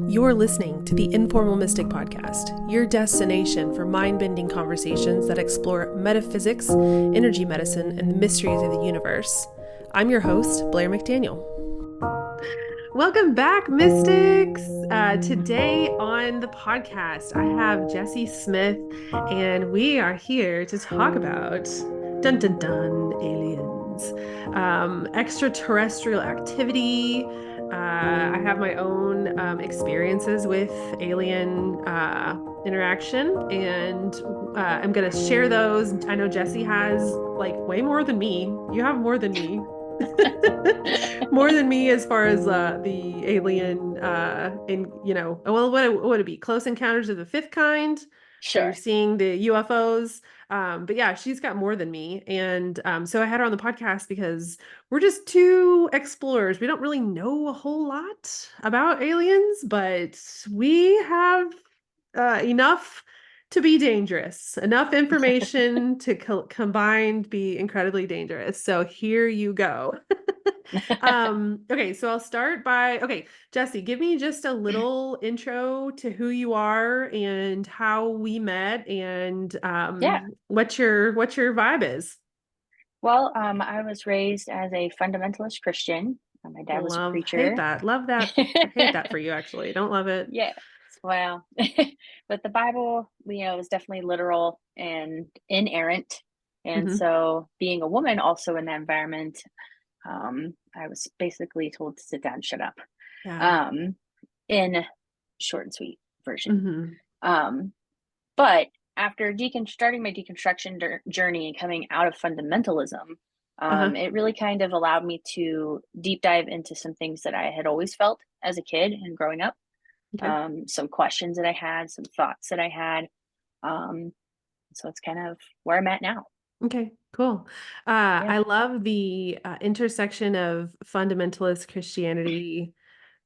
You're listening to the Informal Mystic Podcast, your destination for mind-bending conversations that explore metaphysics, energy medicine, and the mysteries of the universe. I'm your host, Blaire McDaniel. Welcome back, Mystics! Today on the podcast, I have Jessy Smith, and we are here to talk about, dun dun dun, aliens, extraterrestrial activity. I have my own experiences with alien interaction, and I'm going to share those. I know Jessy has like way more than me. You have more than me. More than me as far as the alien well, what would it be? Close Encounters of the Fifth Kind. Sure. You're seeing the UFOs. But yeah, she's got more than me. And so I had her on the podcast because we're just two explorers. We don't really know a whole lot about aliens, but we have enough to be dangerous, enough information to combined be incredibly dangerous. So here you go. Okay, so I'll start by, Jessy, give me just a little intro to who you are and how we met and Yeah. what your vibe is. Well, I was raised as a fundamentalist Christian. My dad was a Hate preacher. that. Love that. I hate that for you, actually. Don't love it. Yeah. Well, but the Bible, is definitely literal and inerrant. And Hmm. so being a woman also in that environment, I was basically told to sit down and shut up. Yeah. In short and sweet version. Hmm. But after starting my deconstruction journey and coming out of fundamentalism, Uh-huh. it really kind of allowed me to deep dive into some things that I had always felt as a kid and growing up. Okay. Some questions that I had, some thoughts that I had. So it's kind of where I'm at now. Okay, cool. Yeah. I love the intersection of fundamentalist Christianity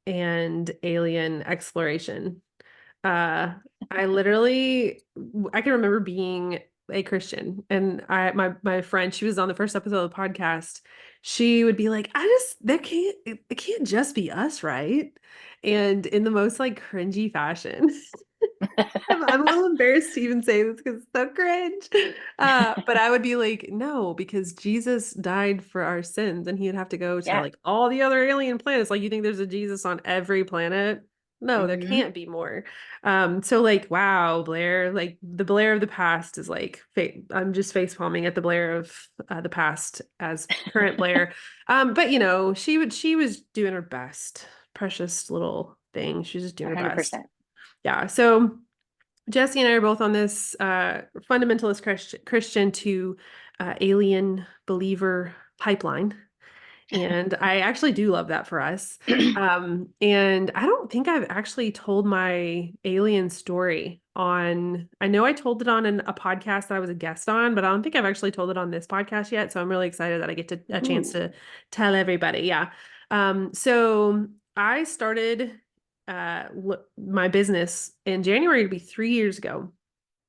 and alien exploration. Uh, I can remember being a Christian, and my friend, she was on the first episode of the podcast. She would be like, it can't just be us, right? And in the most like cringy fashion. I'm a little embarrassed to even say this because it's so cringe. But I would be like, no, because Jesus died for our sins and he would have to go to Yeah. like all the other alien planets. Like, you think there's a Jesus on every planet? No, there Hmm. can't be more. So like, wow, Blaire, like the Blaire of the past is like, I'm just face palming at the Blaire of the past as current Blaire. But she was doing her best. Precious little thing. She was just doing her best. 100%. Yeah. So Jessy and I are both on this fundamentalist Christian to alien believer pipeline. And I actually do love that for us. And I don't think I've actually told my alien story I know I told it on a podcast that I was a guest on, but I don't think I've actually told it on this podcast yet. So I'm really excited that I get a chance Ooh. to tell everybody. Yeah. So I started my business in January. It'd be 3 years ago.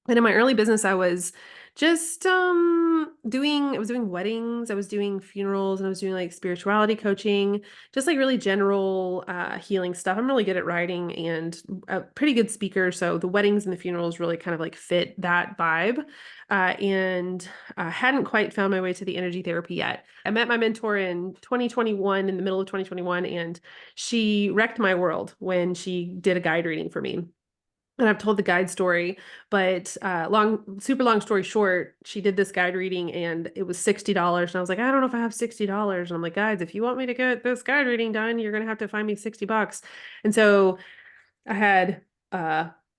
And in my early business, I was just I was doing weddings, I was doing funerals, and I was doing like spirituality coaching, just like really general healing stuff. I'm really good at writing and a pretty good speaker, so the weddings and the funerals really kind of like fit that vibe. And I hadn't quite found my way to the energy therapy yet. I met my mentor in 2021, in the middle of 2021, and she wrecked my world when she did a guide reading for me. And I've told the guide story, but super long story short, she did this guide reading and it was $60. And I was like, I don't know if I have $60. And I'm like, guys, if you want me to get this guide reading done, you're going to have to find me $60. And so I had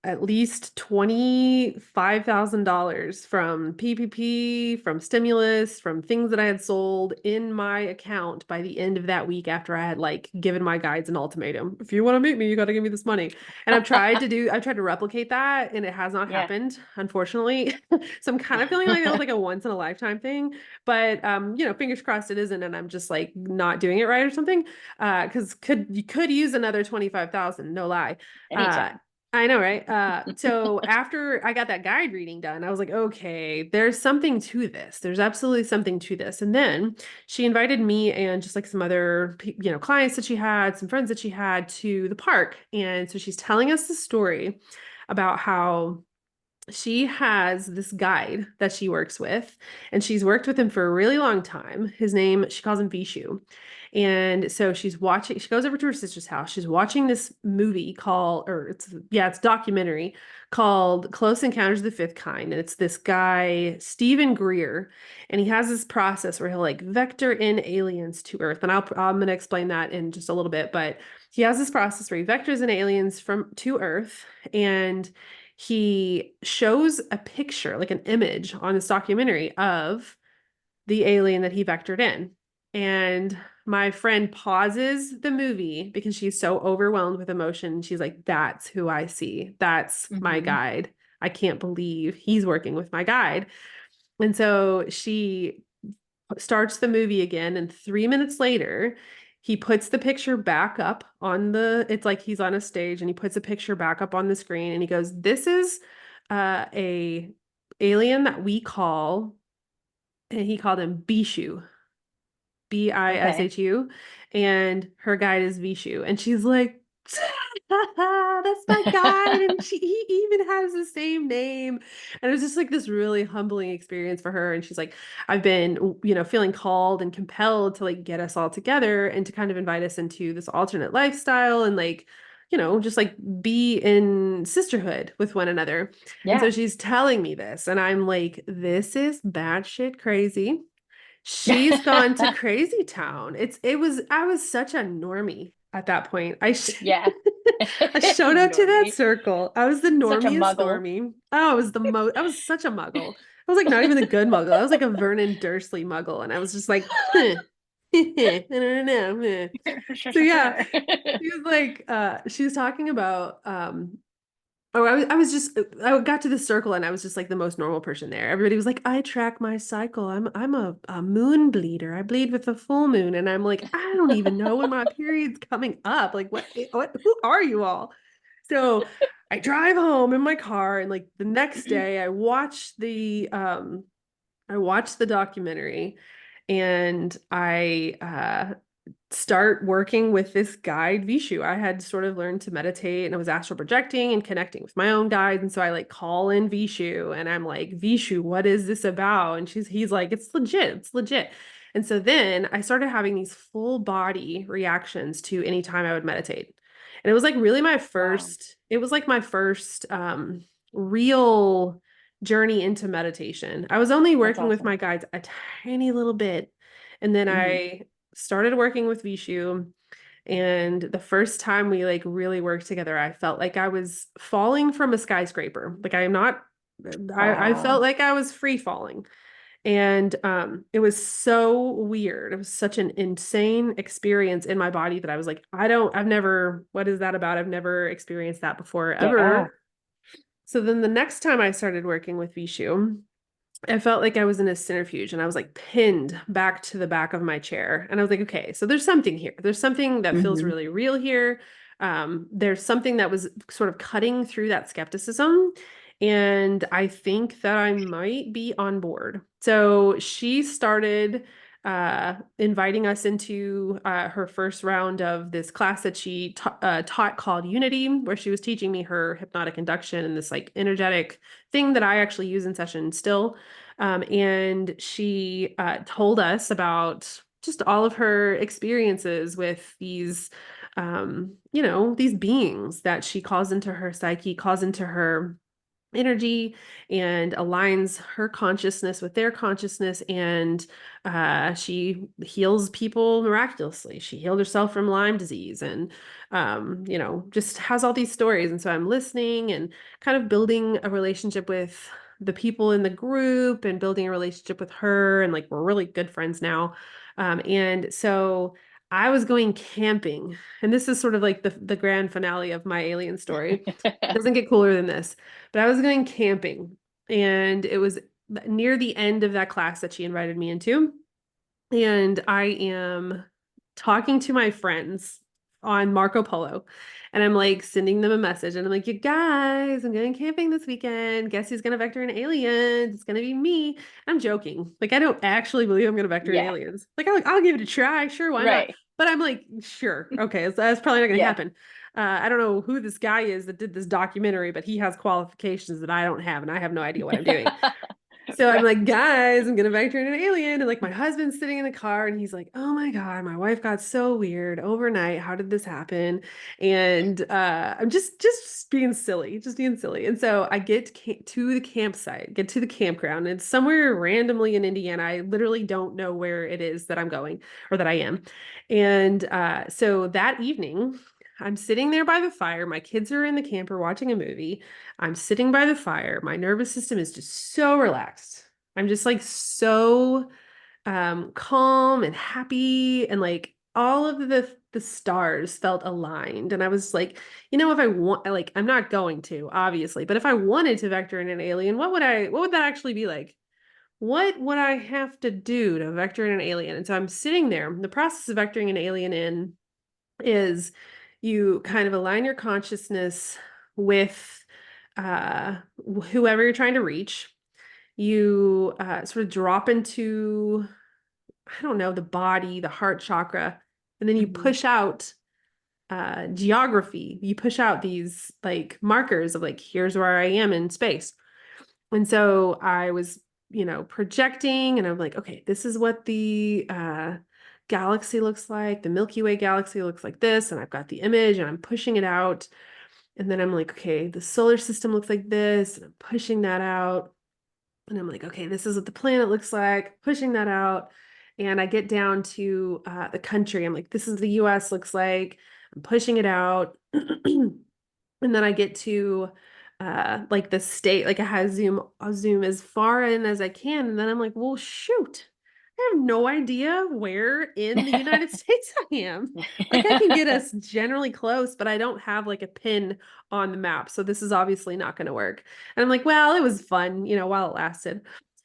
at least $25,000 from PPP, from stimulus, from things that I had sold in my account by the end of that week after I had like given my guides an ultimatum. If you want to meet me, you got to give me this money. And I've tried to replicate that and it has not Yeah. happened, unfortunately. So I'm kind of feeling like that was like a once in a lifetime thing, but fingers crossed it isn't, and I'm just like not doing it right or something. Because you could use another 25,000, no lie. Uh, Anytime. I know, right? So after I got that guide reading done, I was like, okay, there's something to this. There's absolutely something to this. And then she invited me and just like some other, clients that she had, some friends that she had to the park. And so she's telling us the story about how she has this guide that she works with, and she's worked with him for a really long time. His name, she calls him Vishu. And so she goes over to her sister's house. She's watching this movie it's documentary called Close Encounters of the Fifth Kind. And it's this guy, Stephen Greer, and he has this process where he'll like vector in aliens to Earth. And I'm going to explain that in just a little bit, but he has this process where he vectors in aliens from to Earth, and he shows a picture, like an image on this documentary of the alien that he vectored in. And my friend pauses the movie because she's so overwhelmed with emotion. She's like, that's who I see. That's my Hmm. guide. I can't believe he's working with my guide. And so she starts the movie again, and 3 minutes later, he puts the picture back up on it's like he's on a stage, and he puts a picture back up on the screen, and he goes, this is a alien that we call, and he called him Bishu. Okay. Bishu, and her guide is Vishu. And she's like, that's my guide. And he even has the same name. And it was just like this really humbling experience for her. And she's like, I've been, feeling called and compelled to like get us all together and to kind of invite us into this alternate lifestyle and like, just like be in sisterhood with one another. And so Yeah. she's telling me this, and I'm like, this is batshit crazy. She's gone to crazy town. I was such a normie at that point. Yeah. I showed up to that Normie. circle. I was the Such a normiest muggle. normie. Oh, I was such a muggle. I was like not even a good muggle. I was like a Vernon Dursley muggle. And I was just like, I don't know. So yeah, she was talking about Oh, I got to the circle, and I was just like the most normal person there. Everybody was like, I track my cycle. I'm a moon bleeder. I bleed with the full moon. And I'm like, I don't even know when my period's coming up. Like who are you all? So I drive home in my car, and like the next day I watched the documentary, and I start working with this guide Vishu. I had sort of learned to meditate, and I was astral projecting and connecting with my own guide. And so I like call in Vishu, and I'm like, Vishu, what is this about? And he's like, it's legit, it's legit. And so then I started having these full body reactions to any time I would meditate. And it was like really Wow. it was like my first real journey into meditation. I was only That's working with awesome. my guides a tiny little bit. And then Hmm. I started working with Vishu. And the first time we like really worked together, I felt like I was falling from a skyscraper. Like I felt Wow. like I was free falling. And it was so weird. It was such an insane experience in my body that I was like, what is that about? I've never experienced that before, Yeah. ever. So then the next time I started working with Vishu, I felt like I was in a centrifuge, and I was like pinned back to the back of my chair. And I was like, okay, so there's something here. There's something that feels Hmm. really real here. There's something that was sort of cutting through that skepticism. And I think that I might be on board. So she started inviting us into her first round of this class that she taught called Unity, where she was teaching me her hypnotic induction and this like energetic thing that I actually use in session still. And she told us about just all of her experiences with these beings that she calls into her psyche, calls into her energy, and aligns her consciousness with their consciousness. And she heals people miraculously. She healed herself from Lyme disease, and just has all these stories. And so I'm listening and kind of building a relationship with the people in the group, and building a relationship with her, and like we're really good friends now. And so I was going camping, and this is sort of like the grand finale of my alien story. It doesn't get cooler than this. But I was going camping, and it was near the end of that class that she invited me into. And I am talking to my friends on Marco Polo. And I'm like sending them a message and I'm like, you guys, I'm going camping this weekend. Guess who's gonna vector in aliens? It's gonna be me. I'm joking. Like, I don't actually believe I'm gonna vector in Yeah. aliens. Like, I'll give it a try. Sure, why not? Right. But I'm like, sure, okay, so that's probably not gonna Yeah. happen. I don't know who this guy is that did this documentary, but he has qualifications that I don't have, and I have no idea what I'm doing. So I'm Right. like, guys, I'm gonna vector in an alien. And like my husband's sitting in the car and he's like, oh my God, my wife got so weird overnight. How did this happen? And I'm just being silly, just being silly. And so I get to the campsite, get to the campground. It's somewhere randomly in Indiana. I literally don't know where it is that I'm going or that I am. And so that evening, I'm sitting there by the fire. My kids are in the camper watching a movie. I'm sitting by the fire. My nervous system is just so relaxed. I'm just like so calm and happy and like all of the stars felt aligned and I was like, if I want, like, I'm not going to obviously, but if I wanted to vector in an alien, what would that actually be like? What would I have to do to vector in an alien? And so I'm sitting there. The process of vectoring an alien in is you kind of align your consciousness with uh, whoever you're trying to reach. You sort of drop into, I don't know, the body, the heart chakra, and then you Hmm. push out geography. You push out these like markers of like, here's where I am in space. And so I was, projecting and I'm like, okay, this is what the galaxy looks like. The Milky Way galaxy looks like this. And I've got the image and I'm pushing it out. And then I'm like, okay, the solar system looks like this. And I'm pushing that out. And I'm like, okay, this is what the planet looks like, pushing that out. And I get down to the country. I'm like, this is the US looks like. I'm pushing it out. And then I get to like the state, like I'll zoom as far in as I can. And then I'm like, well, shoot, I have no idea where in the United States I am. Like I can get us generally close, but I don't have like a pin on the map. So this is obviously not going to work. And I'm like, well, it was fun, while it lasted.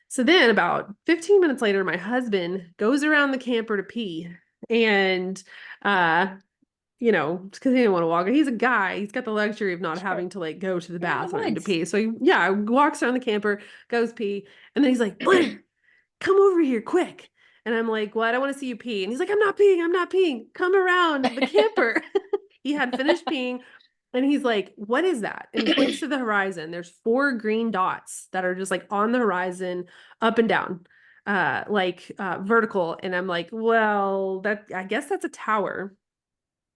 So then about 15 minutes later, my husband goes around the camper to pee. And uh because he didn't want to walk. He's a guy. He's got the luxury of not Sure. having to like go to the You're in the bathroom to woods. pee. So he walks around the camper, goes pee, and then he's like, Blaire, come over here quick. And I'm like, what? I want to see you pee. And he's like, I'm not peeing. I'm not peeing. Come around the camper. He had finished peeing. And he's like, what is that? And he points to the horizon. There's 4 green dots that are just like on the horizon, up and down, vertical. And I'm like, well, I guess that's a tower.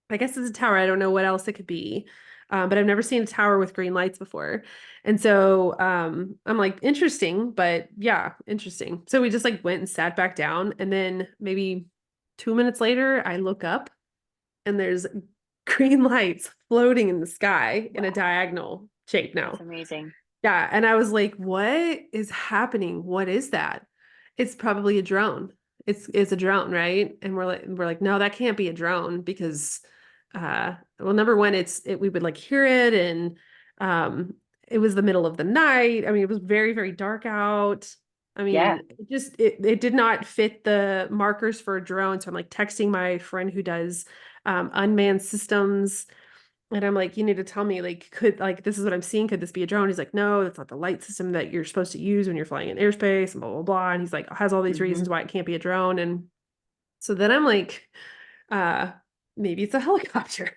I guess it's a tower. I don't know what else it could be. But I've never seen a tower with green lights before. And so I'm like, interesting, but yeah, interesting. So we just like went and sat back down. And then maybe 2 minutes later, I look up and there's green lights floating in the sky in a Wow. diagonal shape That's now. amazing. Yeah. And I was like, what is happening? What is that? It's probably a drone. It's a drone, right? And we're like, no, that can't be a drone because well, number one, we would like hear it and um it was the middle of the night. I mean, it was very, very dark out. I Yeah. mean, it did not fit the markers for a drone. So I'm like texting my friend who does unmanned systems. And I'm like, you need to tell me, like, this is what I'm seeing. Could this be a drone? He's like, no, that's not the light system that you're supposed to use when you're flying in airspace and blah, blah, blah. And he's like, has all these Hmm. reasons why it can't be a drone. And so then I'm like, uh, maybe it's a helicopter.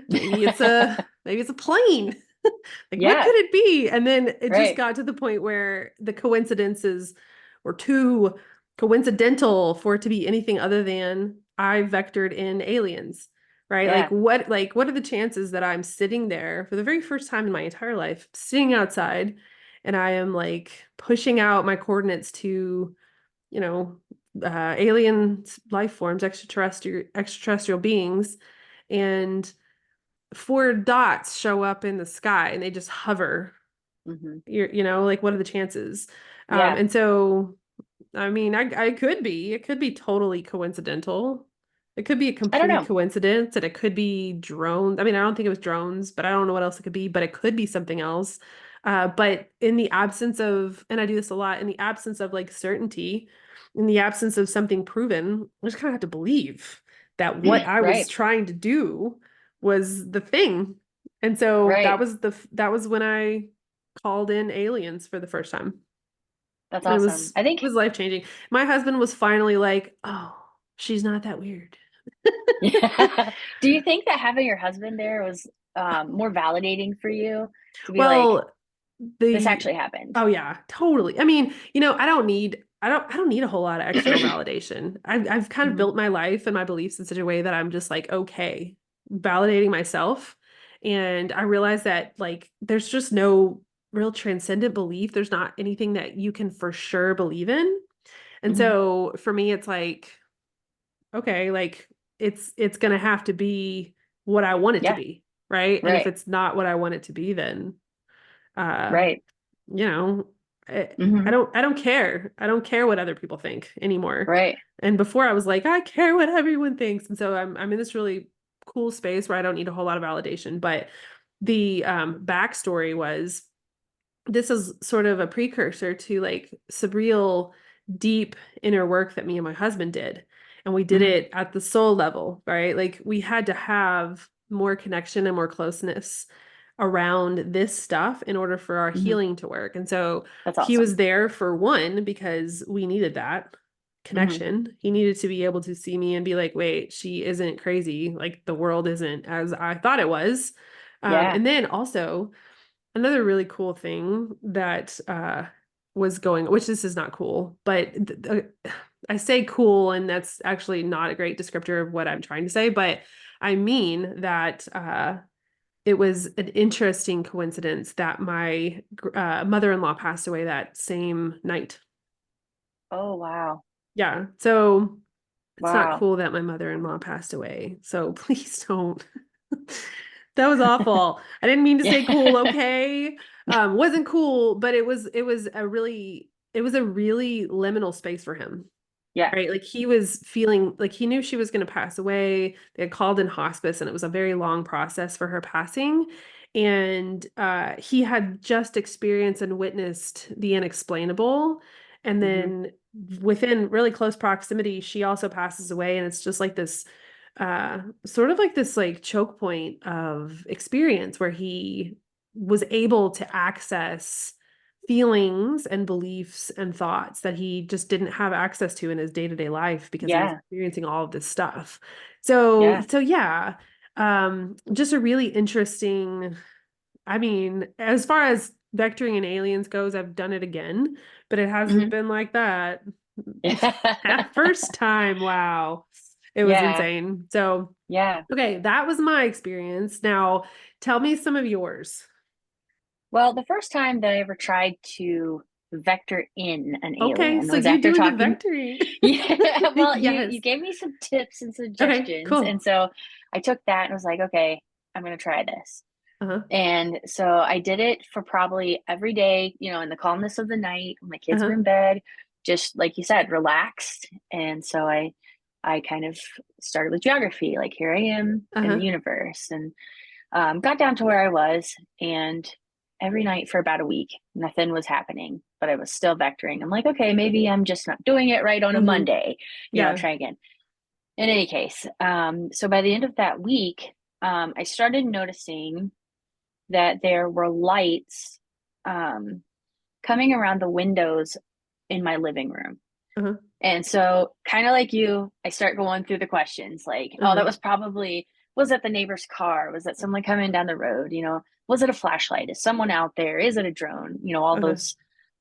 Maybe it's a plane. Like, what Yeah. could it be? And then it just Right. got to the point where the coincidences were too coincidental for it to be anything other than I vectored in aliens, right? Yeah. What are the chances that I'm sitting there for the very first time in my entire life, sitting outside, and I am like pushing out my coordinates to, you know, alien life forms, extraterrestrial beings, and 4 dots show up in the sky and they just hover. Hmm. Like what are the chances? Yeah. And so I mean, it could be totally coincidental. It could be a I don't complete know. coincidence, and it could be drones. I mean, I don't think it was drones, but I don't know what else it could be, but it could be something else. But in the absence of, and I do this a lot, in the absence of like certainty, in the absence of something proven, I just kind of have to believe that what I was Right. trying to do was the thing. And so Right. that was when I called in aliens for the first time. That's And awesome. I think, it was life changing. My husband was finally like, "Oh, she's not that weird." yeah. Do you think that having your husband there was more validating for you to be like, Well, this the actually happened? oh yeah, totally. I mean, I don't need a whole lot of external validation. I've kind of Hmm. built my life and my beliefs in such a way that I'm just like, okay, validating myself. And I realize that like there's just no real transcendent belief. There's not anything that you can for sure believe in. And Hmm. so for me, it's like, okay, like it's gonna have to be what I want it to Yeah. be, right? And if Right. it's not what I want it to be, then uh Right. you know, Hmm. I don't care. I don't care what other people think anymore. Right. And before I was like, I care what everyone thinks. And so I'm in this really cool space where I don't need a whole lot of validation. But the backstory was this is sort of a precursor to like surreal, deep inner work that me and my husband did. And we did Hmm. it at the soul level, right? Like we had to have more connection and more closeness around this stuff in order for our Hmm. healing to work. And so That's he was awesome. there for one because we needed that Hmm. connection. He needed to be able to see me and be like, wait, she isn't crazy. Like the world isn't as I thought it was. Yeah. And then also, another really cool thing that was going, which this is not cool, but I say cool, and that's actually not a great descriptor of what I'm trying to say, but I mean that it was an interesting coincidence that my mother-in-law passed away that same night. Oh, wow. Yeah, so it's not Wow. cool that my mother-in-law passed away. So please don't. That was awful. I didn't mean to Yeah. say cool, okay? Wasn't cool, but it was a really liminal space for him. Yeah. Right? Like he was feeling like he knew she was going to pass away. They had called in hospice and it was a very long process for her passing. And he had just experienced and witnessed the unexplainable. And Hmm. then within really close proximity, she also passes away. And it's just like this sort of like this like choke point of experience where he was able to access feelings and beliefs and thoughts that he just didn't have access to in his day-to-day life because he was Yeah. experiencing all of this stuff. Yeah. So yeah, just a really interesting, I mean, as far as vectoring and aliens goes, I've done it again, but it hasn't Hmm. been like that. Yeah. That first time, wow, it was Yeah. insane. So, Yeah. okay, that was my experience. Now, tell me some of yours. Well, the first time that I ever tried to vector in an Okay, alien so was you after doing the talking. vectoring. Yeah, well, Yes. you gave me some tips and Okay, suggestions, cool. and so I took that and was like, okay, I'm gonna try this. Uh-huh. And so I did it for probably every day, in the calmness of the night when my kids were Uh-huh. in bed, just like you said, relaxed. And so I kind of started with geography, like here I am in the Uh-huh. universe, and got down to where I was, and every night for about a week, nothing was happening, but I was still vectoring. I'm like, okay, maybe I'm just not doing it right on a Mm-hmm. Monday, Yeah. try again. In any case, so by the end of that week, I started noticing that there were lights um, coming around the windows in my living room. Uh-huh. And so, kind of like you, I start going through the questions like, oh, Uh-huh. that was probably, was that the neighbor's car? Was that someone coming down the road? Was it a flashlight? Is someone out there? Is it a drone? All Uh-huh. those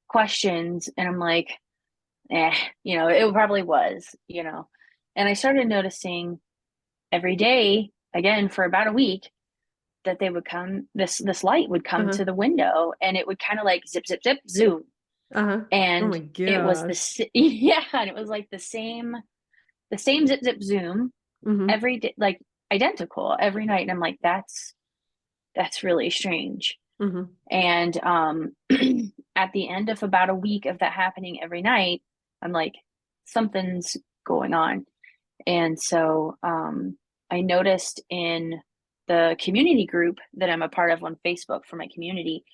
questions. And I'm like, eh, it probably was. And I started noticing every day, again, for about a week, that they would come, this light would come Uh-huh. to the window and it would kind of like zip, zip, zip, zoom. Uh-huh. Oh And my it was gosh. yeah, and it was like the same zip zip zoom Mm-hmm. every day, like identical every night. And I'm like, that's really strange. Mm-hmm. And at the end of about a week of that happening every night, I'm like, something's going on. And so I noticed in the community group that I'm a part of on Facebook for my community,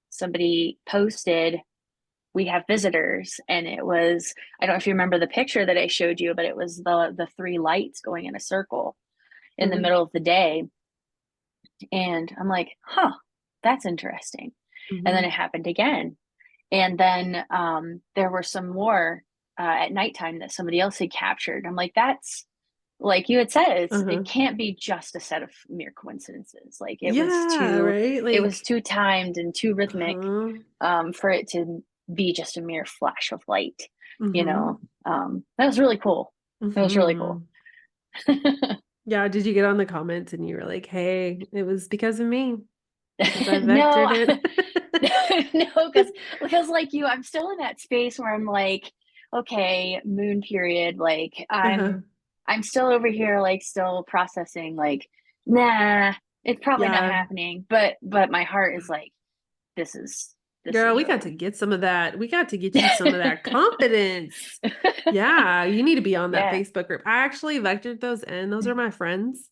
somebody posted, we have visitors, and it was, I don't know if you remember the picture that I showed you, but it was the three lights going in a circle. in the middle of the day. And I'm like, huh, that's interesting. And then it happened again. And then there were some more at nighttime that somebody else had captured. I'm like, that's like you had said, it can't be just a set of mere coincidences. Like Yeah, right? it was Like, too timed and too rhythmic for it to be just a mere flash of light, you know. That was really cool. It was really cool. Yeah, did you get on the comments and you were like, hey, it was because of me, because I vectored No, it? no, because like you, I'm still in that space where I'm like, okay, moon period, like I'm still over here, like still processing, like, nah, it's probably not Yeah. happening. But my heart is like, this is Girl, we got to real. get some of that. We got to get you some of that confidence. Yeah, you need to be on that Yeah. Facebook group. I actually vectored those in. Those are my friends.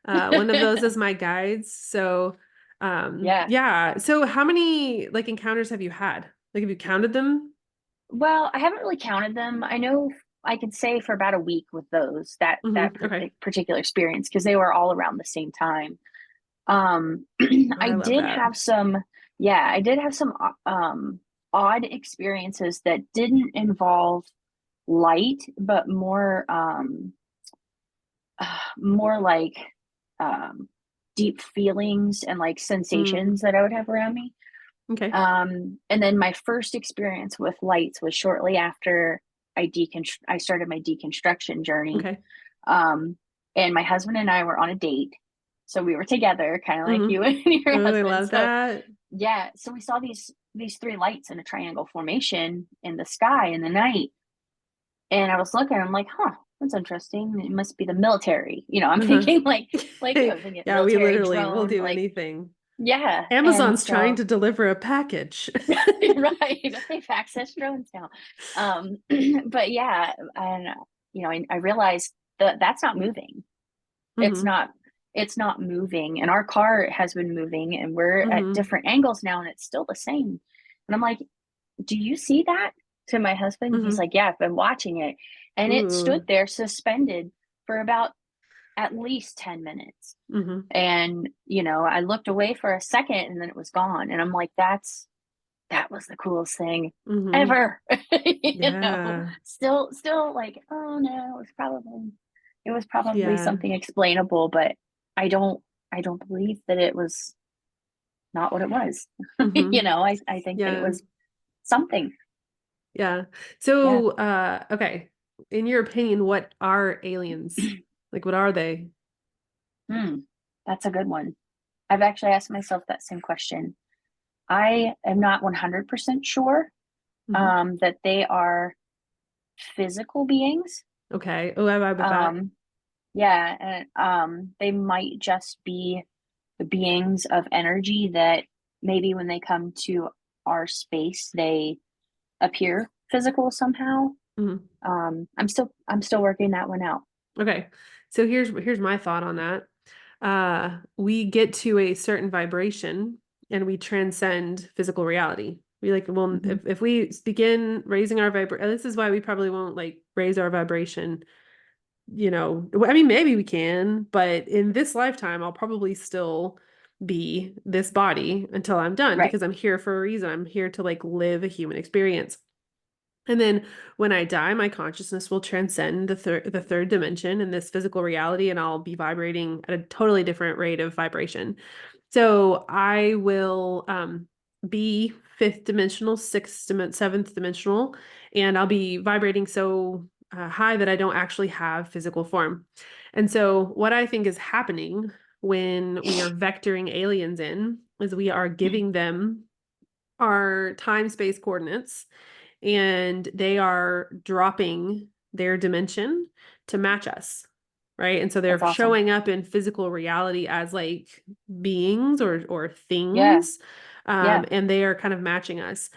One of those is my guides. So, Yeah. yeah. So how many like encounters have you had? Like, have you counted them? Well, I haven't really counted them. I know I could say for about a week with those Okay. particular experience because they were all around the same time. I I love did that. have some, yeah, I did have some odd experiences that didn't involve light, but more like um, deep feelings and like Mm, sensations that I would have around me. okay. And then my first experience with lights was shortly after I started my deconstruction journey. Okay. Um, and my husband and I were on a date. So we were together, kind of like Mm-hmm. you and your Oh, I husband. love So that. yeah, so we saw these three lights in a triangle formation in the sky in the night. And I was looking, I'm like, huh, that's interesting. It must be the military. You know, I'm Uh-huh. thinking like I was thinking Yeah, we military literally will drone, do like anything. yeah. And Amazon's trying so to deliver a package. right, they've accessed drones now. But yeah, and you know, I realized that that's not moving. It's hmm not it's not moving, and our car has been moving, and we're at hmm different angles now, and it's still the same. And I'm like, do you see that? To my husband, he's hmm like, yeah, I've been watching it, and it stood Ooh. there suspended for about at least 10 minutes. hmm And you know, I looked away for a second, and then it was gone, and I'm like, that was the coolest thing hmm ever. You know, Yeah. still like, oh no, it was probably Yeah. something explainable, but I don't I don't believe that it was not what it was. You hmm know, I think that it Yeah. was something. Yeah. Yeah. So, okay. In your opinion, what are aliens? Like, what are they? Hmm. That's a good one. I've actually asked myself that same question. I am not 100% sure hmm that they are physical beings. Okay. Oh, I vibe with that. Um, Yeah, and they might just be the beings of energy that maybe when they come to our space, they appear physical somehow. hmm I'm still working that one out. Okay. So here's my thought on that. We get to a certain vibration and we transcend physical reality. We like, well, Hmm. if we begin raising our vibration, this is why we probably won't like raise our vibration, I mean, maybe we can, but in this lifetime, I'll probably still be this body until I'm done Right. because I'm here for a reason. I'm here to like live a human experience. And then when I die, my consciousness will transcend the third dimension in this physical reality, and I'll be vibrating at a totally different rate of vibration. So I will be fifth dimensional, seventh dimensional, and I'll be vibrating so high that I don't actually have physical form. And so what I think is happening when we are vectoring aliens in is we are giving them our time space coordinates and they are dropping their dimension to match us. Right. And so That's they're awesome. showing up in physical reality as like beings or Yeah. things. Yeah. And they are kind of matching us.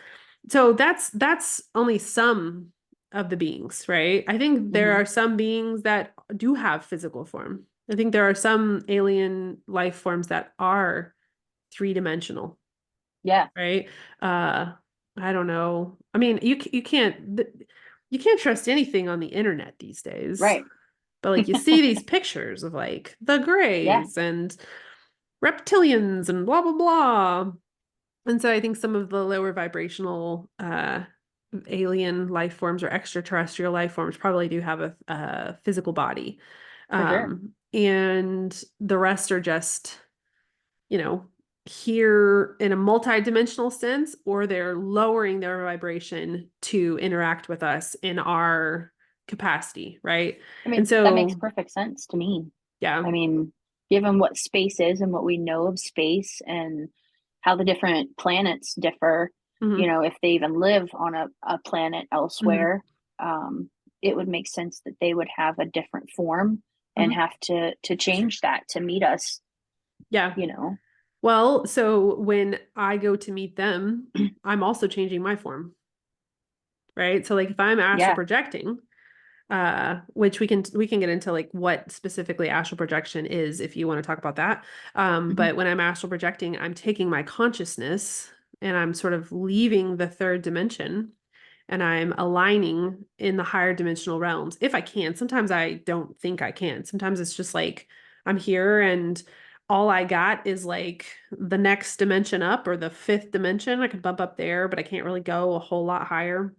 So that's only some of the beings, right? I think there Hmm. are some beings that do have physical form. I think there are some alien life forms that are three-dimensional, Yeah. right? Uh, I don't know. I mean, you can't trust anything on the internet these days. Right. But like you see these pictures of like the Yeah, Greys and reptilians and blah blah blah. And so I think some of the lower vibrational alien life forms or extraterrestrial life forms probably do have a physical body. for sure. And the rest are just, you know, here in a multi-dimensional sense, or they're lowering their vibration to interact with us in our capacity, right? I And mean, that makes so, perfect sense to me. yeah. I mean, given what space is and what we know of space and how the different planets differ, Hmm. if they even live on a planet Hmm. elsewhere, um, it would make sense that they would have a different form and Hmm. have to change that to meet us, Yeah. you know. Well, so when I go to meet them, I'm also changing my form, right? So like if I'm astral Yeah. projecting, which we can get into like what specifically astral projection is if you want to talk about that. Hmm. But when I'm astral projecting, I'm taking my consciousness and I'm sort of leaving the third dimension and I'm aligning in the higher dimensional realms if I can. Sometimes I don't think I can. Sometimes it's just like I'm here and all I got is like the next dimension up or the fifth dimension. I can bump up there, but I can't really go a whole lot higher,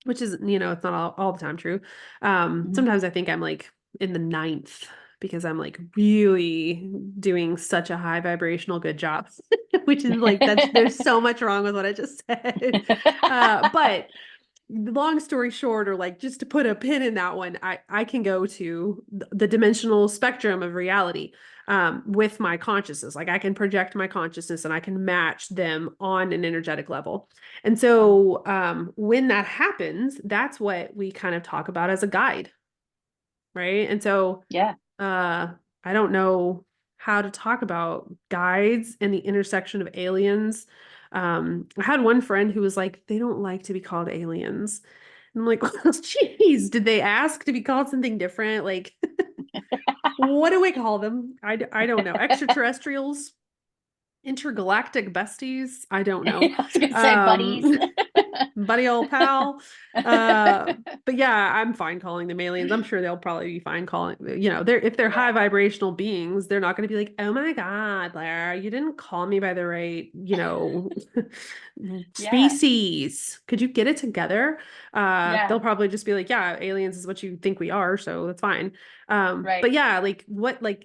which is, it's not all the time true. Hmm. Sometimes I think I'm like in the ninth because I'm like really doing such a high vibrational good job, which is like, there's so much wrong with what I just said. But long story short, or like just to put a pin in that one, I can go to the dimensional spectrum of reality with my consciousness. Like I can project my consciousness and I can match them on an energetic level. And Oh, so when that happens, that's what we kind of talk about as a guide, right? And so yeah. uh, I don't know how to talk about guides and the intersection of aliens. I had one friend who was like, they don't like to be called aliens. I'm like, well, geez, did they ask to be called something different? Like, what do we call them? I don't know. Extraterrestrials, intergalactic besties. I don't know. I was gonna say buddies. Um, buddy old pal. Uh, but yeah, I'm fine calling them aliens. I'm sure they'll probably be fine calling, they're if they're high Yeah. vibrational beings, they're not going to be like, oh my God, Blaire, you didn't call me by the right, Yeah. species. Could you get it together? Yeah. They'll probably just be like, yeah, aliens is what you think we are, so that's fine. Right. But yeah, like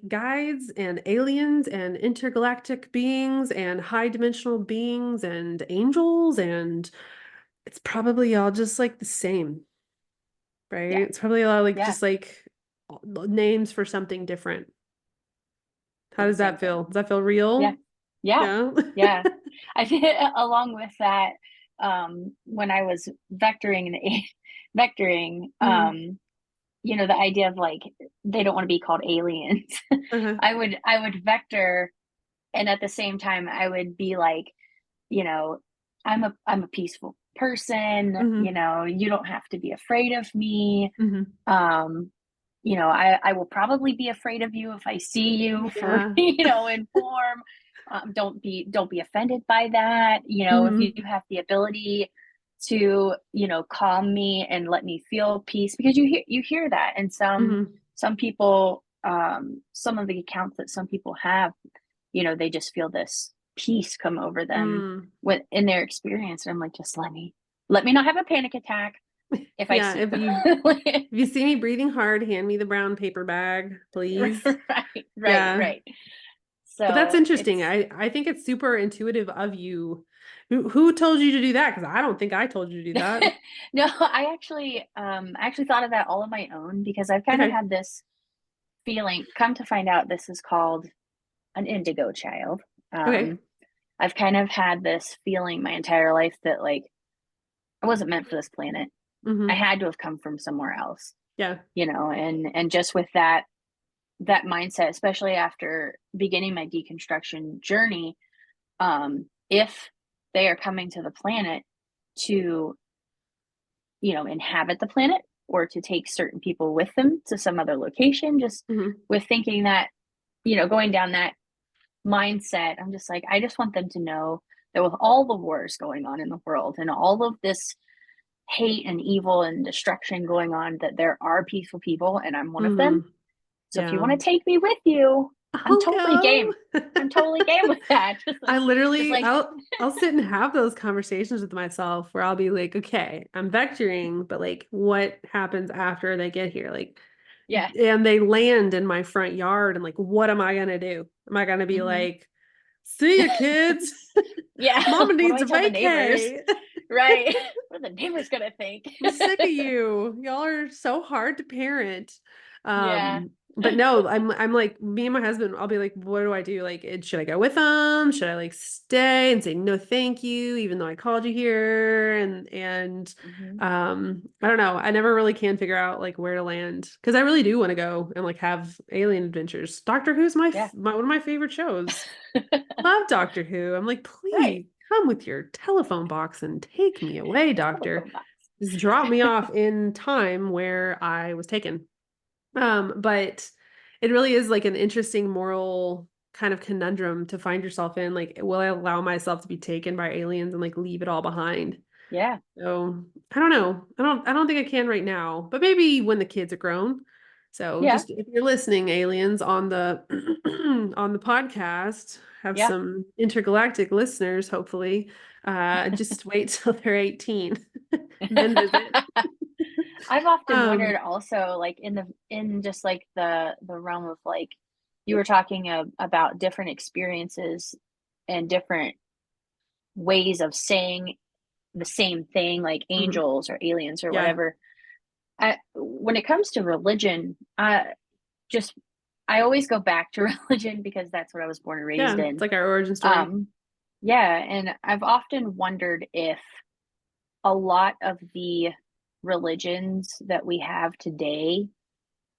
guides and aliens and intergalactic beings and high dimensional beings and angels and it's probably all just like the same, right? Yeah. It's probably all like Yeah. just like names for something different. For How the does same that thing. feel? Does that feel Yeah. real? Yeah. Yeah. Yeah. I think along with that, when I was vectoring vectoring, Hmm. the idea of like they don't want to be called aliens. Uh-huh. I would vector, and at the same time I would be like, you know, I'm a peaceful person, Hmm. you don't have to be afraid of me. Hmm. Um, I will probably be afraid of you if I see you for, Yeah. in form. Don't be offended by that. If you Hmm. have the ability to, calm me and let me feel peace, because you hear that. And Hmm. some people, some of the accounts that some people have, they just feel this peace come over them Mm. in their experience. And I'm like, just let me not have a panic attack if I Yeah, see if you. you if you see me breathing hard, hand me the brown paper bag, please. Right, right, Yeah. right. But that's So interesting. it's I think it's super intuitive of you. Who told you to do that? Because I don't think I told you to do that. no, I actually thought of that all on my own, because I've kind of Okay. had this feeling. Come to find out, this is called an indigo child. Okay. Um, I've kind of had this feeling my entire life that like I wasn't meant for this planet. I Hmm. had to have come from somewhere else, Yeah. and just with that mindset, especially after beginning my deconstruction journey, if they are coming to the planet to, inhabit the planet, or to take certain people with them to some other location, just Hmm. with thinking that, going down that mindset, I'm just like, I just want them to know that with all the wars going on in the world and all of this hate and evil and destruction going on, that there are peaceful people, and I'm one of them. Mm-hmm. So if you Yeah. want to take me with you, I'm totally game. I'll I'm go. totally game with that. I Just literally, like, I'll sit and have those conversations with myself where I'll be like, okay, I'm vectoring, but like, what happens after they get here? Like, yeah. and they land in my front yard, and like, what am I gonna do? Am I gonna be Hmm. like, see ya, kids? Yeah. Mama What do needs I a tell the neighbors? vacay. Right. What are the neighbors gonna think? I'm sick of you. Y'all are so hard to parent. Yeah. But no, I'm like me and my husband, I'll be like, what do I do? Like, should I go with them? Should I like stay and say no thank you, even though I called you here? Hmm. I don't know. I never really can figure out like where to land because I really do want to go and like have alien adventures. Doctor Who's Yeah. one of my favorite shows. Love Doctor Who. I'm like, Right. please come with your telephone box and take me away, doctor. Telephone box. Just drop me off in time where I was taken. But it really is like an interesting moral kind of conundrum to find yourself in. Like, will I allow myself to be taken by aliens and like leave it all behind? Yeah. So I don't know. I don't think I can right now, but maybe when the kids are grown. So Yeah. just if you're listening, aliens on the on the podcast, have Yeah. some intergalactic listeners, hopefully. Just wait till they're 18, then visit. I've often Um, wondered also, like in just like the realm of like you were talking about different experiences and different ways of saying the same thing, like mhm, angels or aliens or yeah, whatever. When it comes to religion, just I always go back to religion because that's what I was born and raised yeah, it's in. like our origin story. Um, yeah, and I've often wondered if a lot of the religions that we have today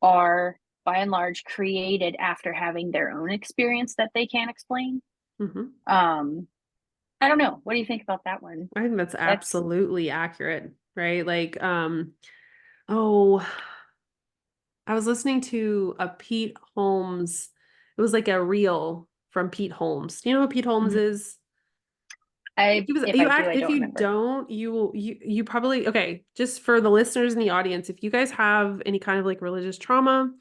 are by and large created after having their own experience that they can't explain. Hmm. Um, I don't know. What do you think about that one? I think that's That's absolutely accurate, right? Like, oh, I was listening to a Pete Holmes. It was like a reel from Pete Holmes. Do you know who Pete Holmes mhm. is? I if I do, I If don't you remember. don't, you probably okay, just for the listeners in the audience, if you guys have any kind of like religious trauma,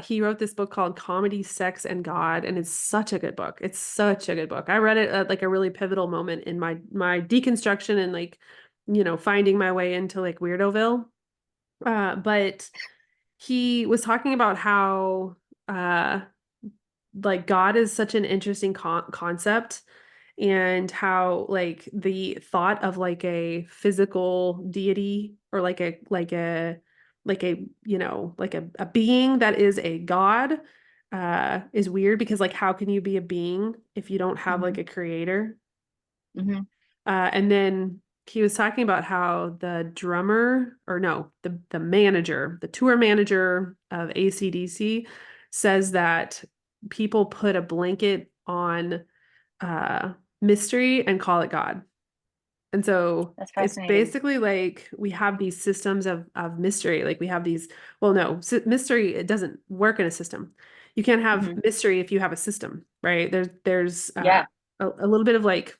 he wrote this book called Comedy, Sex, and God, and it's such a good book. It's such a good book. I read it at like a really pivotal moment in my deconstruction and like, finding my way into like Weirdoville. But he was talking about how uh like God is such an interesting concept and how like the thought of like a physical deity or like a like a being that is a god is weird because like how can you be a being if you don't have like Hmm. a creator? Hmm. And then he was talking about how the drummer, or no, the manager, the tour manager of AC/DC says that people put a blanket on uh mystery and call it God. And so That's it's fascinating. basically like we have these systems of mystery. Like we have these, well, no, mystery, it doesn't work in a system. You can't have Hmm. mystery if you have a system, right? There's Yeah. a little bit of like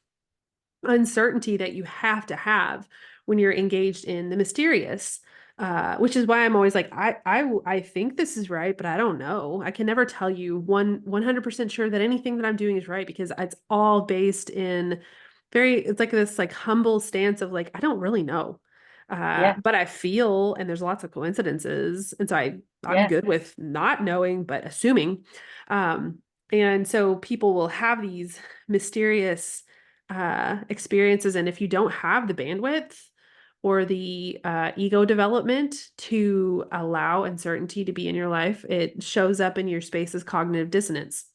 uncertainty that you have to have when you're engaged in the mysterious. Which is why I'm always like, I think this is right, but I don't know. I can never tell you 100% sure that anything that I'm doing is right because it's all based in it's like this like humble stance of like, I don't really know. Yeah. But I feel, and there's lots of coincidences. And so I'm Yeah. good with not knowing, but assuming. Um, and so people will have these mysterious experiences. And if you don't have the bandwidth or the ego development to allow uncertainty to be in your life, it shows up in your space as cognitive dissonance.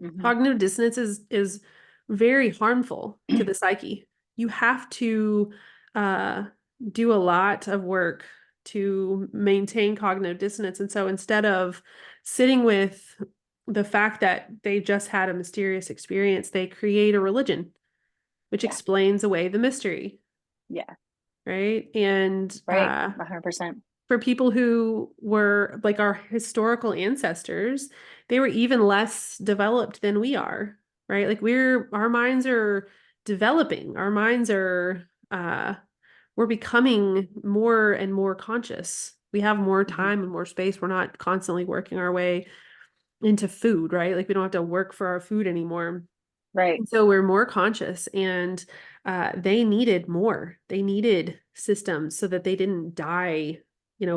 Hmm. Cognitive dissonance is very harmful to the psyche. You have to uh, do a lot of work to maintain cognitive dissonance. And so instead of sitting with the fact that they just had a mysterious experience, they create a religion which Yeah. explains away the mystery, Yeah. right? And Right. 100%. for people who were like our historical ancestors, they were even less developed than we are, right? Like our minds are developing. Our minds are we're becoming more and more conscious. We have more Hmm. time and more space. We're not constantly working our way into food, right? Like we don't have to work for our food anymore. Right. And so we're more conscious, and they needed more. They needed systems so that they didn't die,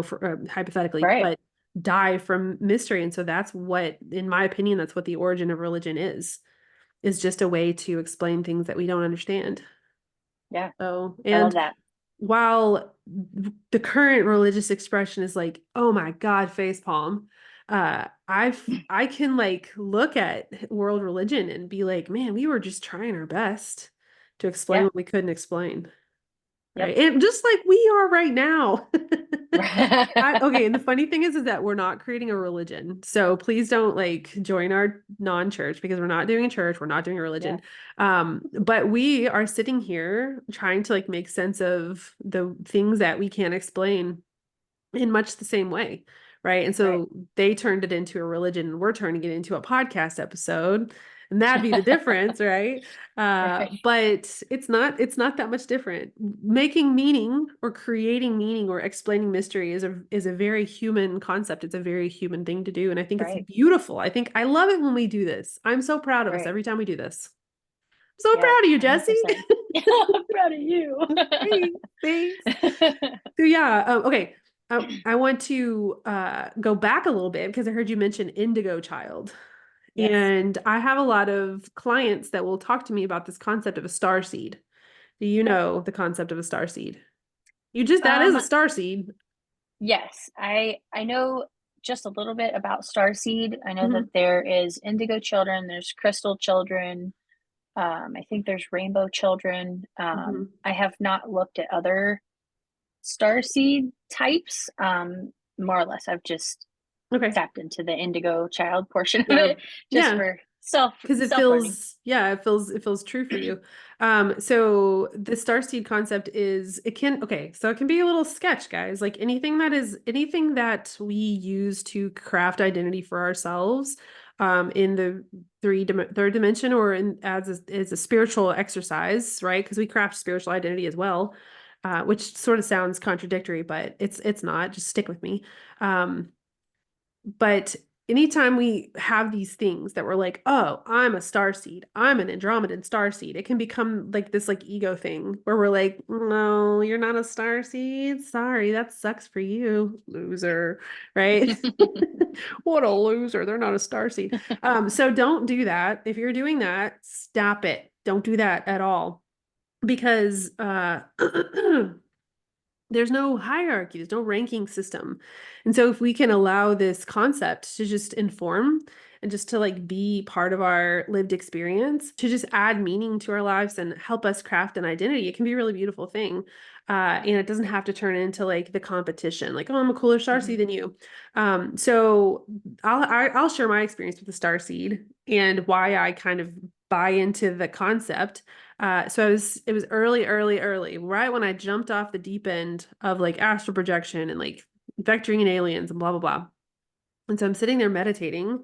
for hypothetically, Right. but die from mystery. And so that's what, in my opinion, that's what the origin of religion is just a way to explain things that we don't understand. Yeah. So, I love and that. while the current religious expression is like, oh my God, facepalm, I can like look at world religion and be like, man, we were just trying our best to explain Yeah. what we couldn't explain. Yep. Right. And just like we are right now. Right. Okay, and the funny thing is that we're not creating a religion. So please don't like join our non-church, because we're not doing a church, we're not doing a Yeah. religion. But we are sitting here trying to like make sense of the things that we can't explain in much the same way, right? And Right. so they turned it into a religion, and we're turning it into a podcast episode, and that'd be the difference, right? Right. But it's not that much different. Making meaning or creating meaning or explaining mystery is a very human concept. It's a very human thing to do, and I think it's Right. beautiful. I love it when we do this. I'm so proud of us Right. every time we do this. I'm so Yeah. proud of you, Jessy. 100%. I'm proud of you. Thanks. Thanks. So yeah, okay. I want to go back a little bit because I heard you mention indigo child. Yes. And I have a lot of clients that will talk to me about this concept of a star seed. Do you know the concept of a star seed? That is a Um, star seed. yes, I know just a little bit about Starseed. I know that Hmm. there is indigo children, there's crystal children, I think there's rainbow children. Hmm. I have not looked at other starseed types. More or less, I've just Okay. tapped into the indigo child portion of Yeah. it just Yeah. for Because it self learning. feels, yeah, it feels true for you. So the starseed concept okay, so it can be a little sketch, guys. Like anything that we use to craft identity for ourselves, in the third dimension, or as a spiritual exercise, right? Because we craft spiritual identity as well, which sort of sounds contradictory, but it's not. Just stick with me. Um, but anytime we have these things that we're like, oh, I'm a star seed, I'm an Andromedan star seed, it can become like this like ego thing where we're like, no, you're not a star seed. Sorry, that sucks for you, loser, right? What a loser. They're not a star seed. So don't do that. If you're doing that, stop it. Don't do that at all. Because there's no hierarchy, there's no ranking system. And so if we can allow this concept to just inform and just to like be part of our lived experience, to just add meaning to our lives and help us craft an identity, it can be a really beautiful thing. And it doesn't have to turn into like the competition, like, oh, I'm a cooler Mhm. starseed than you. So I'll share my experience with the starseed and why I kind of buy into the concept. So it was early, right when I jumped off the deep end of like astral projection and like vectoring and aliens and blah, blah, blah. And so I'm sitting there meditating,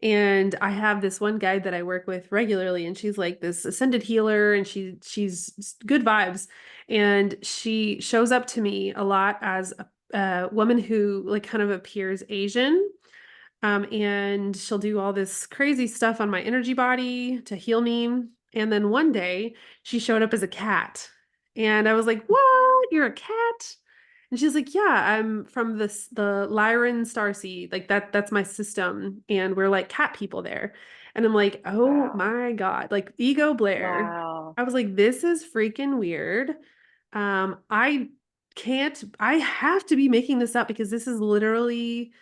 and I have this one guide that I work with regularly, and she's like this ascended healer, and she's good vibes. And she shows up to me a lot as a woman who like kind of appears Asian. And she'll do all this crazy stuff on my energy body to heal me. And then one day she showed up as a cat. And I was like, "What? You're a cat?" And she's like, "Yeah, I'm from the Lyran Starseed. Like that's my system. And we're like cat people there." And I'm like, "Oh Wow. my God." Like ego Blaire. Wow. I was like, "This is freaking weird." I have to be making this up because this is literally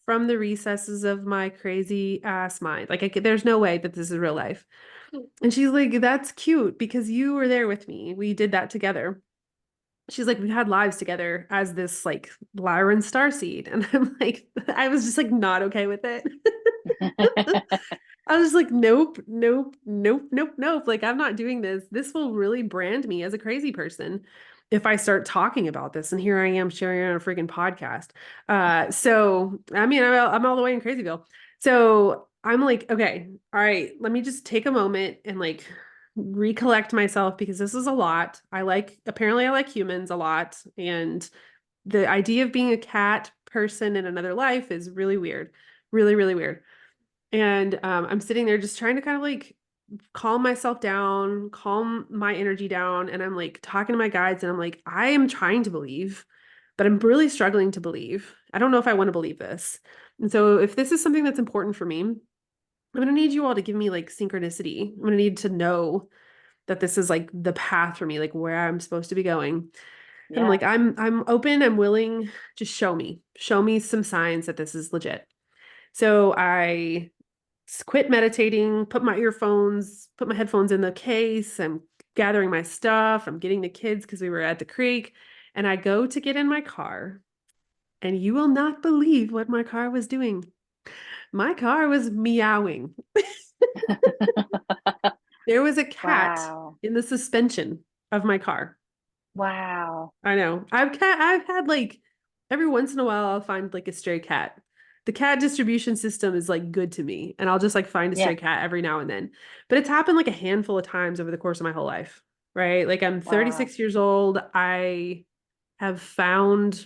from the recesses of my crazy ass mind. Like, there's no way that this is real life. And she's like, that's cute because you were there with me. We did that together. She's like, we had lives together as this like Lyran starseed. And I'm like, I was just like not okay with it. I was like, nope, nope, nope, nope, nope. Like, I'm not doing this. This will really brand me as a crazy person if I start talking about this. And here I am sharing it on a freaking podcast. So I mean, I'm all the way in Crazyville. So I'm like, okay, all right, let me just take a moment and like recollect myself because this is a lot. Apparently I like humans a lot. And the idea of being a cat person in another life is really weird, really, really weird. And I'm sitting there just trying to kind of like calm myself down, calm my energy down. And I'm like talking to my guides and I'm like, I am trying to believe, but I'm really struggling to believe. I don't know if I want to believe this. And so if this is something that's important for me, I'm going to need you all to give me like synchronicity. I'm going to need to know that this is like the path for me, like where I'm supposed to be going. And I'm Yeah. like, I'm open, I'm willing, just show me some signs that this is legit. So I quit meditating, put my headphones in the case. I'm gathering my stuff. I'm getting the kids because we were at the creek. And I go to get in my car, and you will not believe what my car was doing. My car was meowing. There was a cat Wow. in the suspension of my car. Wow. I know. I've had like every once in a while I'll find like a stray cat. The cat distribution system is like good to me, and I'll just like find a Yeah. stray cat every now and then. But it's happened like a handful of times over the course of my whole life, right? Like I'm Wow. 36 years old. I have found,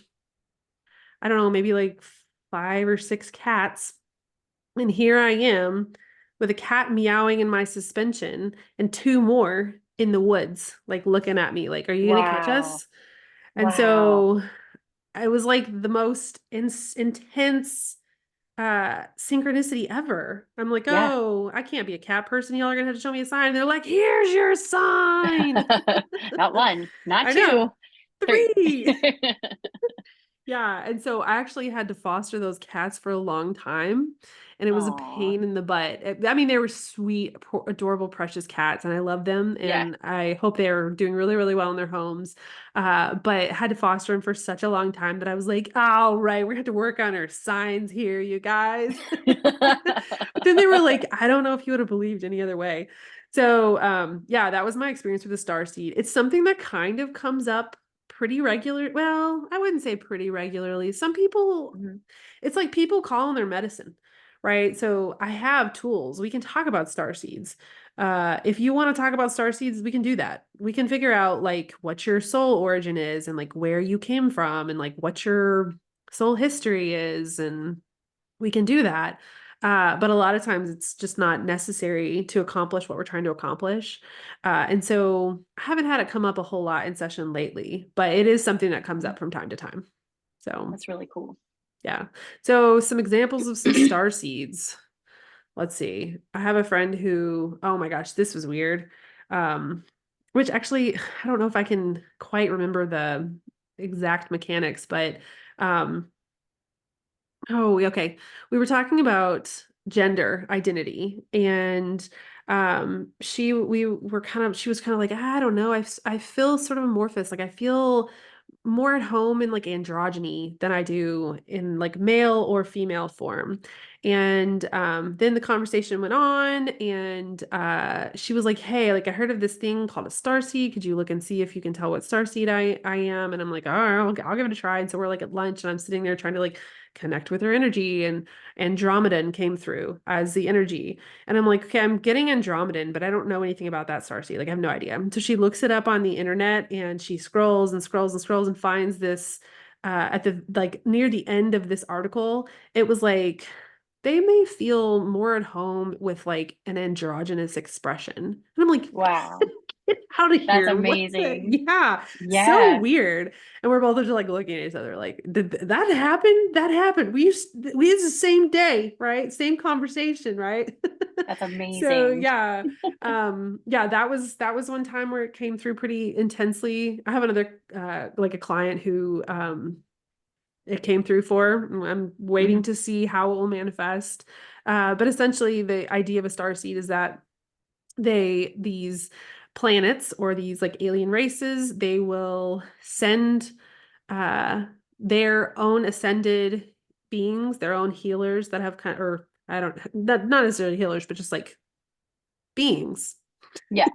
I don't know, maybe like 5 or 6 cats, and here I am with a cat meowing in my suspension and 2 more in the woods, like looking at me, like, "Are you gonna catch Wow. us?" And Wow. so it was like the most intense synchronicity ever. I'm like, Yeah. oh, I can't be a cat person. Y'all are gonna have to show me a sign. And they're like, here's your sign. Not one, not I know. two, three. 3. Yeah, and so I actually had to foster those cats for a long time, and it was a Aw. pain in the butt. I mean, they were sweet, adorable, precious cats, and I love them, Yeah. and I hope they are doing really, really well in their homes. But had to foster them for such a long time that I was like, all right, we have to work on our signs here, you guys. But then they were like, I don't know if you would have believed any other way. So, yeah, that was my experience with the star seed. It's something that kind of comes up pretty regular. Well, I wouldn't say pretty regularly. Some people, Mhm. it's like people call on their medicine, right? So I have tools. We can talk about star seeds. If you want to talk about star seeds, we can do that. We can figure out like what your soul origin is and like where you came from and like what your soul history is, and we can do that. But a lot of times it's just not necessary to accomplish what we're trying to accomplish. And so I haven't had it come up a whole lot in session lately, but it is something that comes Mhm. up from time to time. So That's really cool. yeah. So some examples of some star seeds. Let's see. I have a friend who, oh my gosh, this was weird. Um, which actually, I don't know if I can quite remember the exact mechanics, but um, oh, okay. We were talking about gender identity, and she was kind of like, I don't know, I feel sort of amorphous, like I feel more at home in like androgyny than I do in like male or female form. And then the conversation went on, and she was like, "Hey, like I heard of this thing called a starseed. Could you look and see if you can tell what starseed I am?" And I'm like, "All right, I'll give it a try." And so we're like at lunch, and I'm sitting there trying to like connect with her energy, and Andromedan came through as the energy. And I'm like, okay, I'm getting Andromedan, but I don't know anything about that starseed. Like, I have no idea. So she looks it up on the internet, and she scrolls and scrolls and scrolls and finds this at the like near the end of this article. It was like they may feel more at home with like an androgynous expression. And I'm like, Wow. get out of That's here. What the? amazing. Yeah, so Yeah. weird. And we're both just like looking at each other like, did that happen? That happened. We used the same day, right? Same conversation, right? That's So amazing. yeah. Yeah, that was one time where it came through pretty intensely. I have another like a client who it came through for. I'm waiting Mhm. to see how it will manifest. But essentially the idea of a star seed is that these planets or these like alien races, they will send uh their own ascended beings, their own healers that have kind or I don't not necessarily healers, but just like beings. Yeah.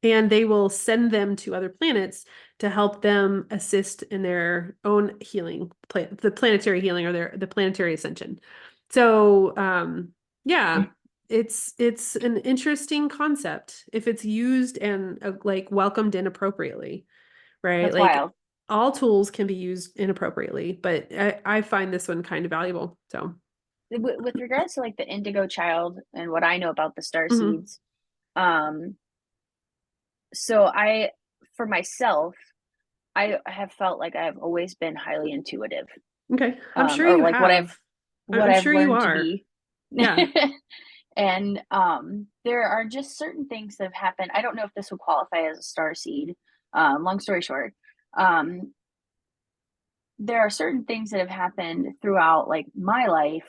And they will send them to other planets to help them assist in their own healing, the planetary healing or the planetary ascension. So yeah, it's an interesting concept if it's used and like welcomed inappropriately, right? That's Like wild. all tools can be used inappropriately, but I find this one kind of valuable. So, With regards to like the indigo child and what I know about the star mhm. seeds, um, so for myself, I have felt like I've always been highly intuitive, Okay. I'm sure or you like have. what I'm I've sure you learned to are. be. Yeah. And there are just certain things that have happened. I don't know if this would qualify as a star seed. Long story short, um, there are certain things that have happened throughout like my life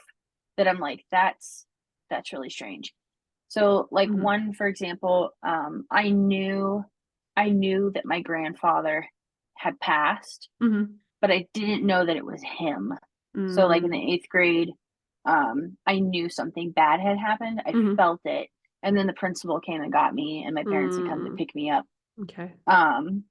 that I'm like, that's really strange. So like Hmm. one, for example, I knew that my grandfather had passed, Hmm. but I didn't know that it was him. So like in Mm. the eighth grade, I knew something bad had happened. I Hmm. felt it. And then the principal came and got me, and my parents had come to Mm. pick me up. Okay. Um,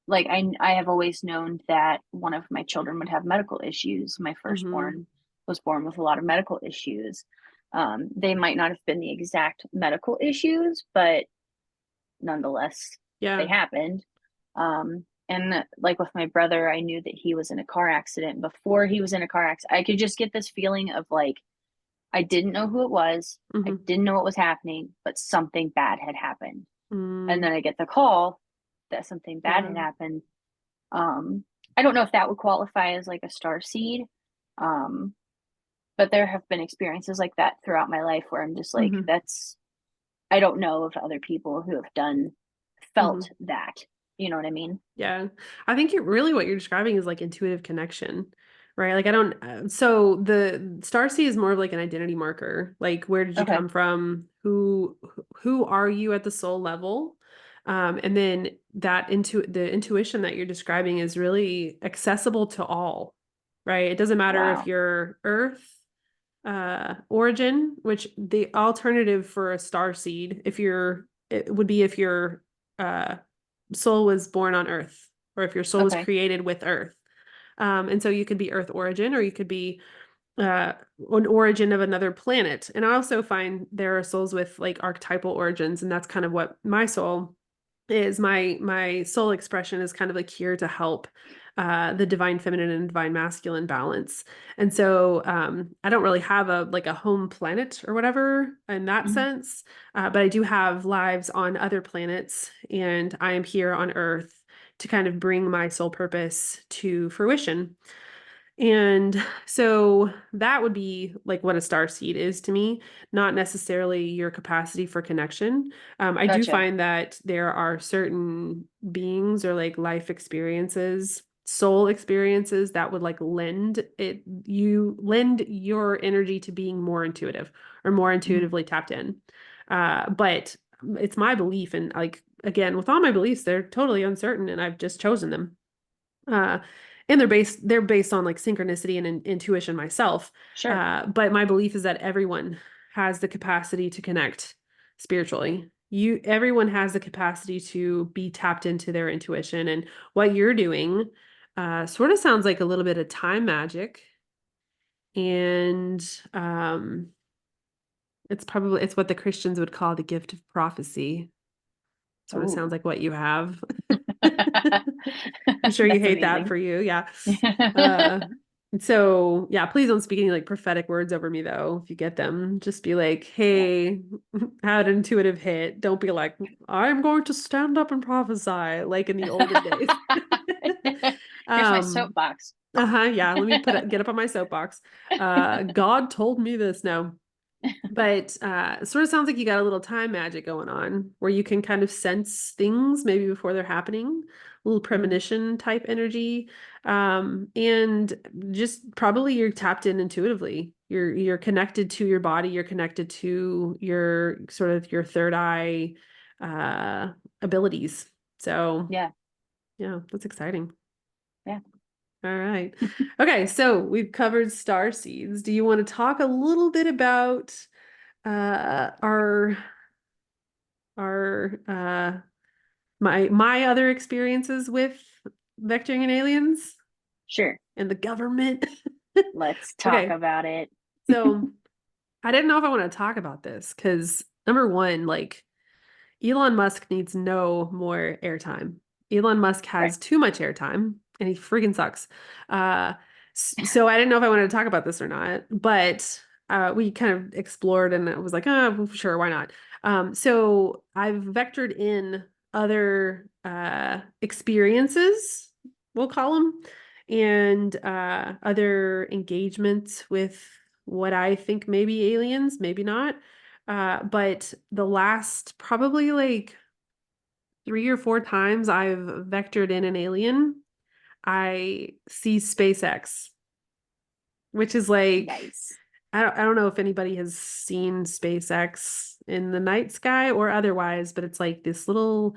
like I have always known that one of my children would have medical issues. My Hmm. firstborn was born with a lot of medical issues. They might not have been the exact medical issues, but nonetheless, they Yeah. happened. And like with my brother, I knew that he was in a car accident. Before he was in a car accident, I could just get this feeling of like, I didn't know who it was. I Hmm. didn't know what was happening, but something bad had happened. And Mm. then I get the call that something bad Yeah. had happened. Um, I don't know if that would qualify as like a star seed. Um, but there have been experiences like that throughout my life where I'm just like, Hmm. I don't know of other people who have felt Hmm. that. You know what I mean? Yeah. I think what you're describing is like intuitive connection, right? Like I don't, so the star seed is more of like an identity marker. Like where did you Okay. come from? Who are you at the soul level? And then the intuition that you're describing is really accessible to all, right? It doesn't matter if Wow. you're Earth, origin, which the alternative for a star seed, it would be if your uh soul was born on Earth, or if your soul was Okay. created with Earth. And so you could be Earth origin, or you could be an origin of another planet. And I also find there are souls with like archetypal origins, and that's kind of what my soul is. My soul expression is kind of like here to help the divine feminine and divine masculine balance. And so I don't really have a like a home planet or whatever in that Mhm. sense, but I do have lives on other planets, and I am here on Earth to kind of bring my soul purpose to fruition. And so that would be like what a star seed is to me, not necessarily your capacity for connection. I do Gotcha. find that there are certain beings or like life experiences, soul experiences that would like lend your energy to being more intuitive or more Mhm. intuitively tapped in. But it's my belief, and like again, with all my beliefs, they're totally uncertain, and I've just chosen them. Uh, and they're based on like synchronicity and intuition myself. Sure. But my belief is that everyone has the capacity to connect spiritually. Everyone has the capacity to be tapped into their intuition, and what you're doing sort of sounds like a little bit of time magic. And it's what the Christians would call the gift of prophecy. Sort of sounds Oh. like what you have. I'm sure you That's hate that amazing. for you. Yeah. Uh, so yeah, please don't speak any like prophetic words over me though. If you get them, just be like, Yeah. hey, had an intuitive hit. Don't be like, I'm going to stand up and prophesy like in the olden days. Here's my Um, soapbox. yeah, let me get up on my soapbox. God told me this now. But it sort of sounds like you got a little time magic going on where you can kind of sense things maybe before they're happening, a little Mhm. premonition type energy. And just probably you're tapped in intuitively. You're connected to your body, you're connected to your sort of your third eye uh abilities. So Yeah. yeah, that's exciting. Yeah. All right. Okay, so we've covered star seeds. Do you want to talk a little bit about our my other experiences with vectoring and aliens Sure. and the government? Let's talk Okay, about it. so I didn't know if I want to talk about this because number one, like Elon Musk needs no more airtime. Elon Musk Right. has too much airtime and he freaking sucks. Uh, so I didn't know if I wanted to talk about this or not, but we kind of explored and I was like, oh, sure, why not? So I've vectored in other experiences, we'll call them, and other engagements with what I think may be aliens, maybe not. But the last probably like 3 or 4 times I've vectored in an alien, I see SpaceX, which is like, Nice. I don't know if anybody has seen SpaceX in the night sky or otherwise, but it's like this little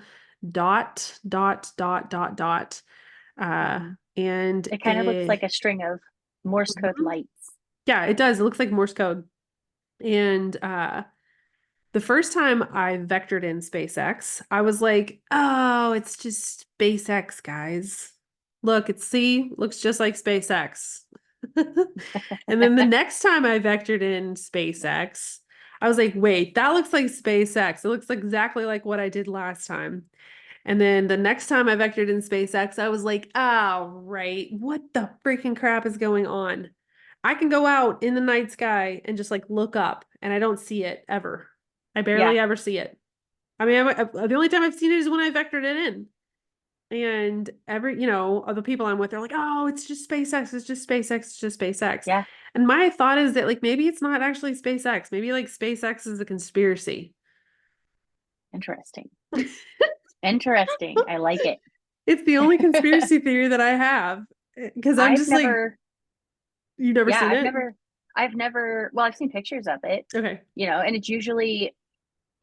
dot, dot, dot, dot, dot. Uh, Hmm. and It kind of looks it, like a string of Morse code Mhm. lights. Yeah, it does. It looks like Morse code. And the first time I vectored in SpaceX, I was like, oh, it's just SpaceX, guys. Look, looks just like SpaceX. And then the next time I vectored in SpaceX, I was like, wait, that looks like SpaceX. It looks exactly like what I did last time. And then the next time I vectored in SpaceX, I was like, oh, right, what the freaking crap is going on? I can go out in the night sky and just like look up and I don't see it ever. I Yeah, barely ever see it. I mean, the only time I've seen it is when I vectored it in. And other people I'm with are like, oh, it's just SpaceX, it's just SpaceX, it's just SpaceX. yeah. And my thought is that like maybe it's not actually SpaceX. Maybe like SpaceX is a conspiracy. Interesting. Interesting. I like it. It's the only conspiracy theory that I have because I'm I've just like, never, you've never yeah, seen it? well, I've seen pictures of it, Okay. and it's usually,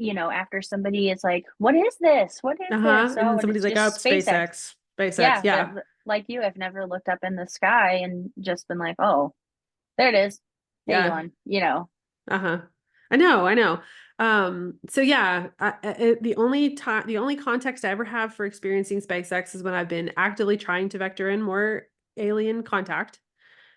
after somebody is like, what is this? What is this? Uh-huh. And Oh, then and somebody's it's like, oh, just SpaceX. SpaceX. SpaceX. Yeah, but Yeah. like you, I've never looked up in the sky and just been like, oh, there it is. Hey, Yeah. Elon. Uh-huh. I know, I know. So yeah, the only context I ever have for experiencing SpaceX is when I've been actively trying to vector in more alien contact.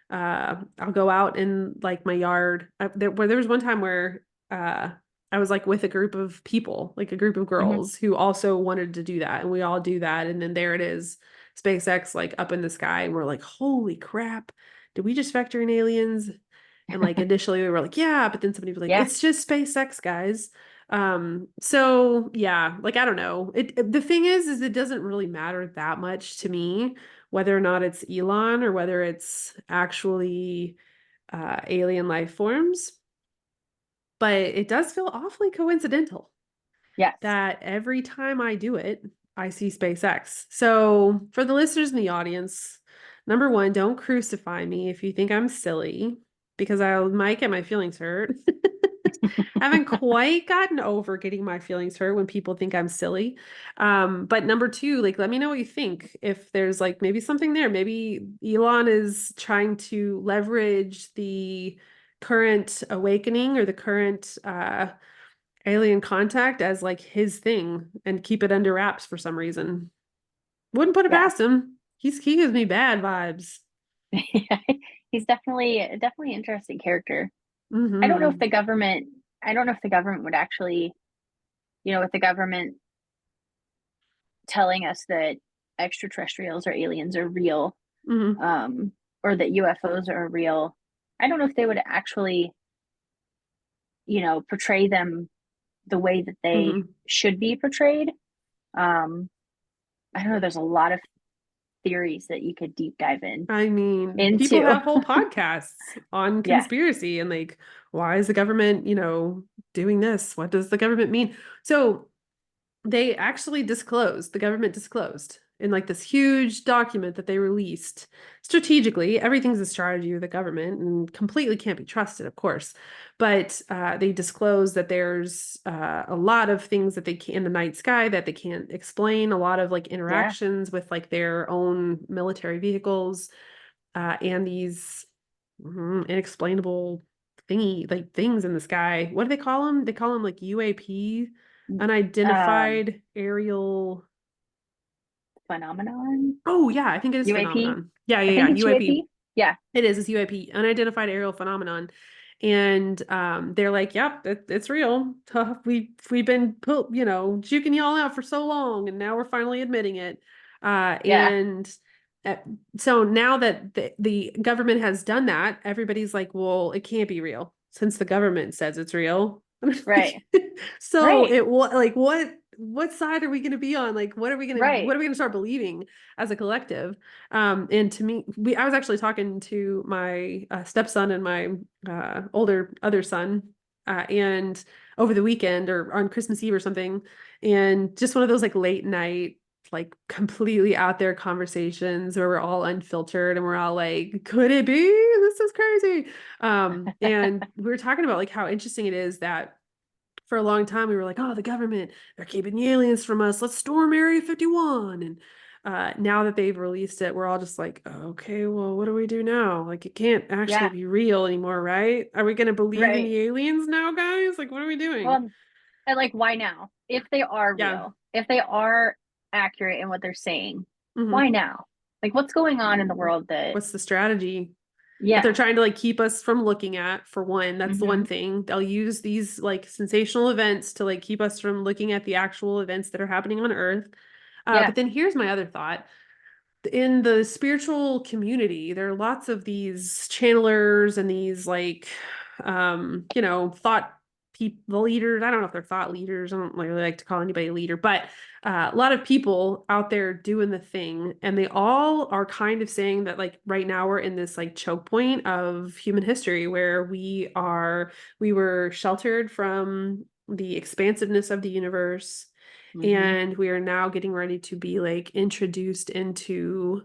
I'll go out in like my yard. There was one time where uh I was like with a group of people, like a group of Hmm. girls who also wanted to do that, and we all do that, and then there it is, SpaceX like up in the sky, and we're like, holy crap, did we just vector in aliens? And like initially we were like, yeah, but then somebody was like, Yeah, it's just SpaceX, guys. So yeah, like I don't know. The thing is it doesn't really matter that much to me whether or not it's Elon or whether it's actually alien life forms. But it does feel awfully coincidental yes. that every time I do it, I see SpaceX. So for the listeners in the audience, number one, don't crucify me if you think I'm silly, because I might get my feelings hurt. I haven't quite gotten over getting my feelings hurt when people think I'm silly. But number two, like, let me know what you think. If there's like maybe something there, maybe Elon is trying to leverage the current awakening or the current alien contact as like his thing and keep it under wraps for some reason. Wouldn't put it Yeah. past him. He gives me bad vibes. He's definitely an interesting character. I don't know if Hmm. the government, I don't know if the government would actually, with the government telling us that extraterrestrials or aliens are real, Hmm. um, or that UFOs are real. I don't know if they would actually, portray them the way that they Hmm. should be portrayed. Um, I don't know. There's a lot of theories that you could deep dive I mean, people into. have whole podcasts on Yeah, conspiracy and like, why is the government, doing this? What does the government mean? So they actually disclosed, the government disclosed in like this huge document that they released strategically. Everything's a strategy of the government and completely can't be trusted, of course. But they disclosed that there's a lot of things that they can in the night sky that they can't explain, a lot of like yeah, interactions with like their own military vehicles and these inexplainable like things in the sky. What do they call them? They call them like UAP, um, unidentified aerial. phenomenon. Oh yeah, I think it is UAP. phenomenon. Yeah, I yeah, yeah, think it's UAP. UAP. Yeah, It is UAP, unidentified aerial phenomenon. And they're like, yep, it's real. We've been juking y'all out for so long, and now we're finally admitting it. Yeah. And uh, so now that the government has done that, everybody's like, well, it can't be real since the government says it's real. Right. So Right. it like what side are we going to be on? Like, Right. what are we going to start believing as a collective? And to me, I was actually talking to my stepson and my older other son, and over the weekend or on Christmas Eve or something, and just one of those like late night, like completely out there conversations where we're all unfiltered and we're all like, could it be? This is crazy. And we were talking about like how interesting it is that for a long time we were like, oh, the government, they're keeping the aliens from us. Let's storm Area 51. And now that they've released it, we're all just like, okay, well, what do we do now? Like, it can't actually Yeah. be real anymore, right? Are we going to believe in Right. the aliens now, guys? Like, what are we doing? Well, and like, why now? If they are Yeah. real, if they are accurate in what they're saying, Hmm. why now? Like, what's going on in the world that, What's the strategy that they're yeah. trying to like keep us from looking at? For one, that's the one Hmm. thing. They'll use these like sensational events to like keep us from looking at the actual events that are happening on Earth. Yeah. But then here's my other thought. In the spiritual community, there are lots of these channelers and these like thought people leaders. I don't know if they're thought leaders. I don't really like to call anybody a leader, but a lot of people out there doing the thing, and they all are kind of saying that like right now we're in this like choke point of human history where we were sheltered from the expansiveness of the universe, Hmm. and we are now getting ready to be like introduced into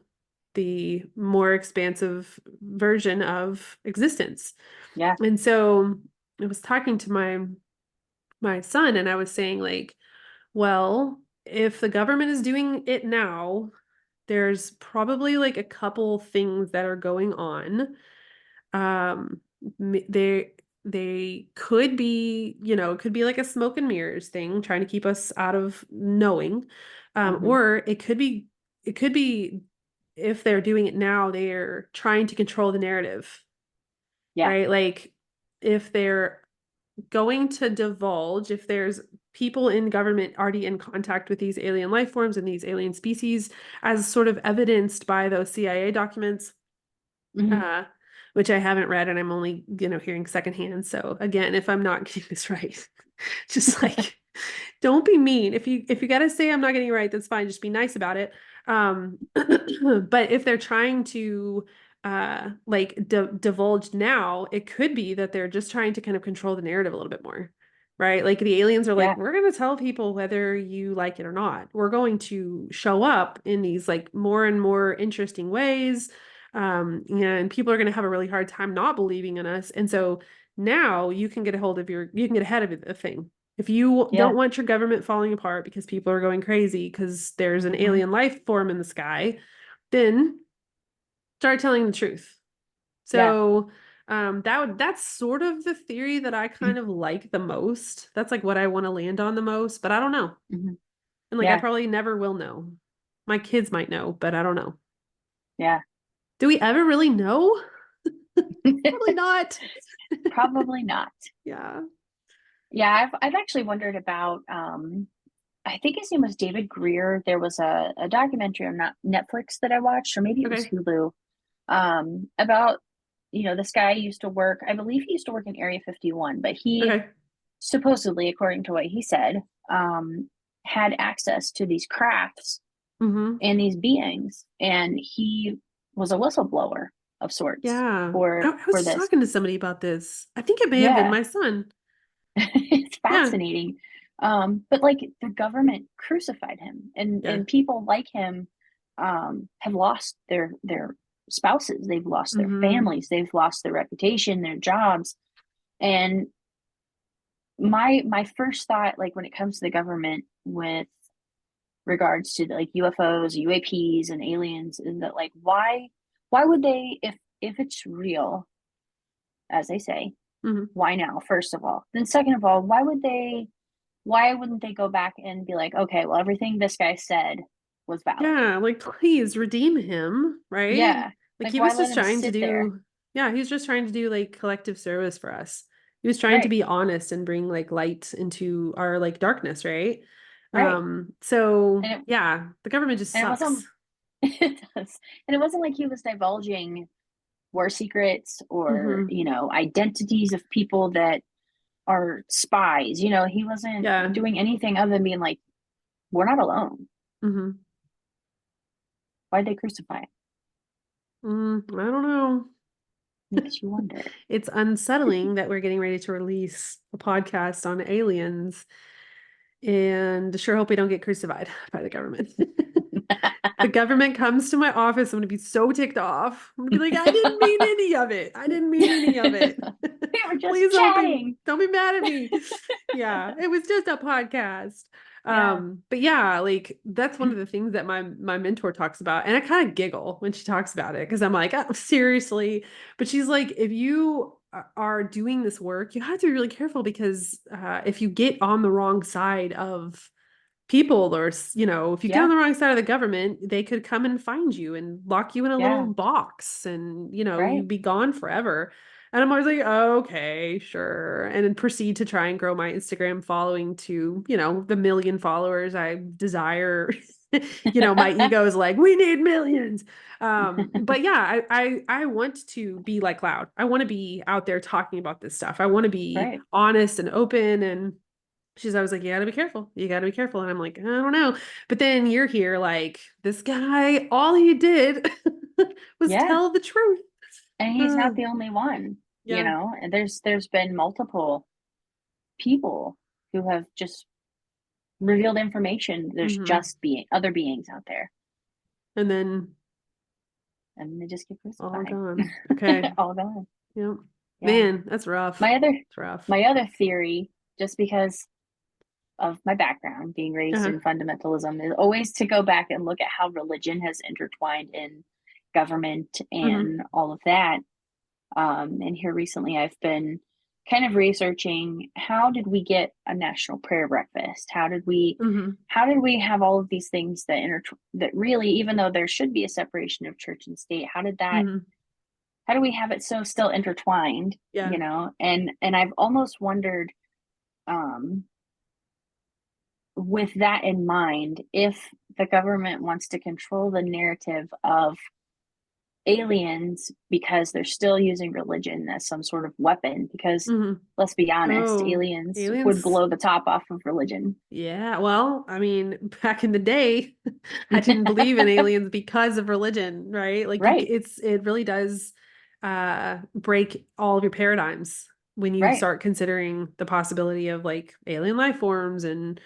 the more expansive version of existence. Yeah. And so I was talking to my son and I was saying like, well, if the government is doing it now, there's probably like a couple things that are going on. um they could be, it could be like a smoke and mirrors thing trying to keep us out of knowing, Hmm. or it could be if they're doing it now, they're trying to control the narrative, Yeah. right? Like if they're going to divulge, if there's people in government already in contact with these alien life forms and these alien species, as sort of evidenced by those CIA documents, Hmm. uh, which I haven't read and I'm only, hearing secondhand. So again, if I'm not getting this right, just like don't be mean. If you gotta say I'm not getting it right, that's fine. Just be nice about it. But if they're trying to like divulge now, it could be that they're just trying to kind of control the narrative a little bit more. Right? Like the aliens are like, Yeah. we're gonna tell people whether you like it or not. We're going to show up in these like more and more interesting ways. And people are going to have a really hard time not believing in us. And so now you can get you can get ahead of the thing. If you Yeah. don't want your government falling apart because people are going crazy because there's an Hmm. alien life form in the sky, then start telling the truth. Yeah. So that's sort of the theory that I kind of like the most. That's like what I want to land on the most, but I don't know. Hmm. And like I Yeah. probably never will know. My kids might know, but I don't know. Yeah. Do we ever really know? Probably not. Probably not. Yeah. Yeah. I've actually wondered about, I think his name was David Greer. There was a documentary on Netflix that I watched, or maybe it was Okay. Hulu, about, this guy used to work, I believe he used to work in Area 51, but he Okay. supposedly, according to what he said, had access to these crafts Mm-hmm. and these beings, and he was a whistleblower of sorts Yeah. for I was for just this. talking to somebody about this. I think it may have been Yeah. my son. It's Yeah. fascinating. But like the government crucified him, and Yeah. people like him have lost their spouses, they've lost their Mm-hmm. families, they've lost their reputation, their jobs. And my first thought, like when it comes to the government with regards to like UFOs, UAPs, and aliens, is that like why would they, if it's real, as they say, Mm-hmm. why now, first of all? Then second of all, why wouldn't they go back and be like, okay, well, everything this guy said was valid? Yeah. Like, please redeem him, right? Yeah. Like Like, he why was let just him trying to sit there? do. Yeah, he was just trying to do like collective service for us. He was trying to Right. be honest and bring like light into our like darkness, right? Right. So And it yeah, the government just and it sucks. wasn't it does. And it wasn't like he was divulging war secrets or, Hmm. identities of people that are spies. He wasn't Yeah. doing anything other than being like, we're not alone. Hmm. Why'd they crucify him? I don't know. Makes you wonder. It's unsettling that we're getting ready to release a podcast on aliens and sure hope we don't get crucified by the government. The government comes to my office, I'm going to be so ticked off. I'm going to be like, I didn't mean any of it. I didn't mean any of it. We were just Please chatting. don't be mad at me. Yeah, it was just a podcast. Yeah. But yeah, like that's one of the things that my mentor talks about. And I kind of giggle when she talks about it because I'm like, oh, seriously. But she's like, if you are doing this work, you have to be really careful because if you get on the wrong side of people or if you get on Yeah. the wrong side of the government, they could come and find you and lock you in a little Yeah. box and Right. you'd be gone forever. And I'm always like, okay, sure. And then proceed to try and grow my Instagram following to, the million followers I desire. My ego is like, we need millions. But yeah, I want to be like loud. I want to be out there talking about this stuff. I want to be Right. honest and open and she's always like, you gotta be careful. You gotta be careful. And I'm like, I don't know. But then you're here like, this guy, all he did was Yeah. tell the truth. And he's Uh, not the only one, yeah. and there's been multiple people who have just revealed information. There's Hmm. just other beings out there, And then and they just get all crucified. gone. Okay. All gone. Yep. Yeah. Man, that's rough. My other It's rough. my other theory, just because of my background being raised Uh-huh. in fundamentalism, is always to go back and look at how religion has intertwined in government Hmm. and all of that. And here recently, I've been kind of researching, how did we get a national prayer breakfast? Hmm. How did we have all of these things that really, even though there should be a separation of church and state, Hmm. how do we have it so still intertwined? Yeah. And I've almost wondered, um, with that in mind, if the government wants to control the narrative of aliens because they're still using religion as some sort of weapon, because Hmm. let's be honest, Oh, aliens would aliens. blow the top off of religion. Yeah. Well, I mean, back in the day, I didn't believe in aliens because of religion, right? Like Right. it really does break all of your paradigms when you Right. start considering the possibility of like alien life forms and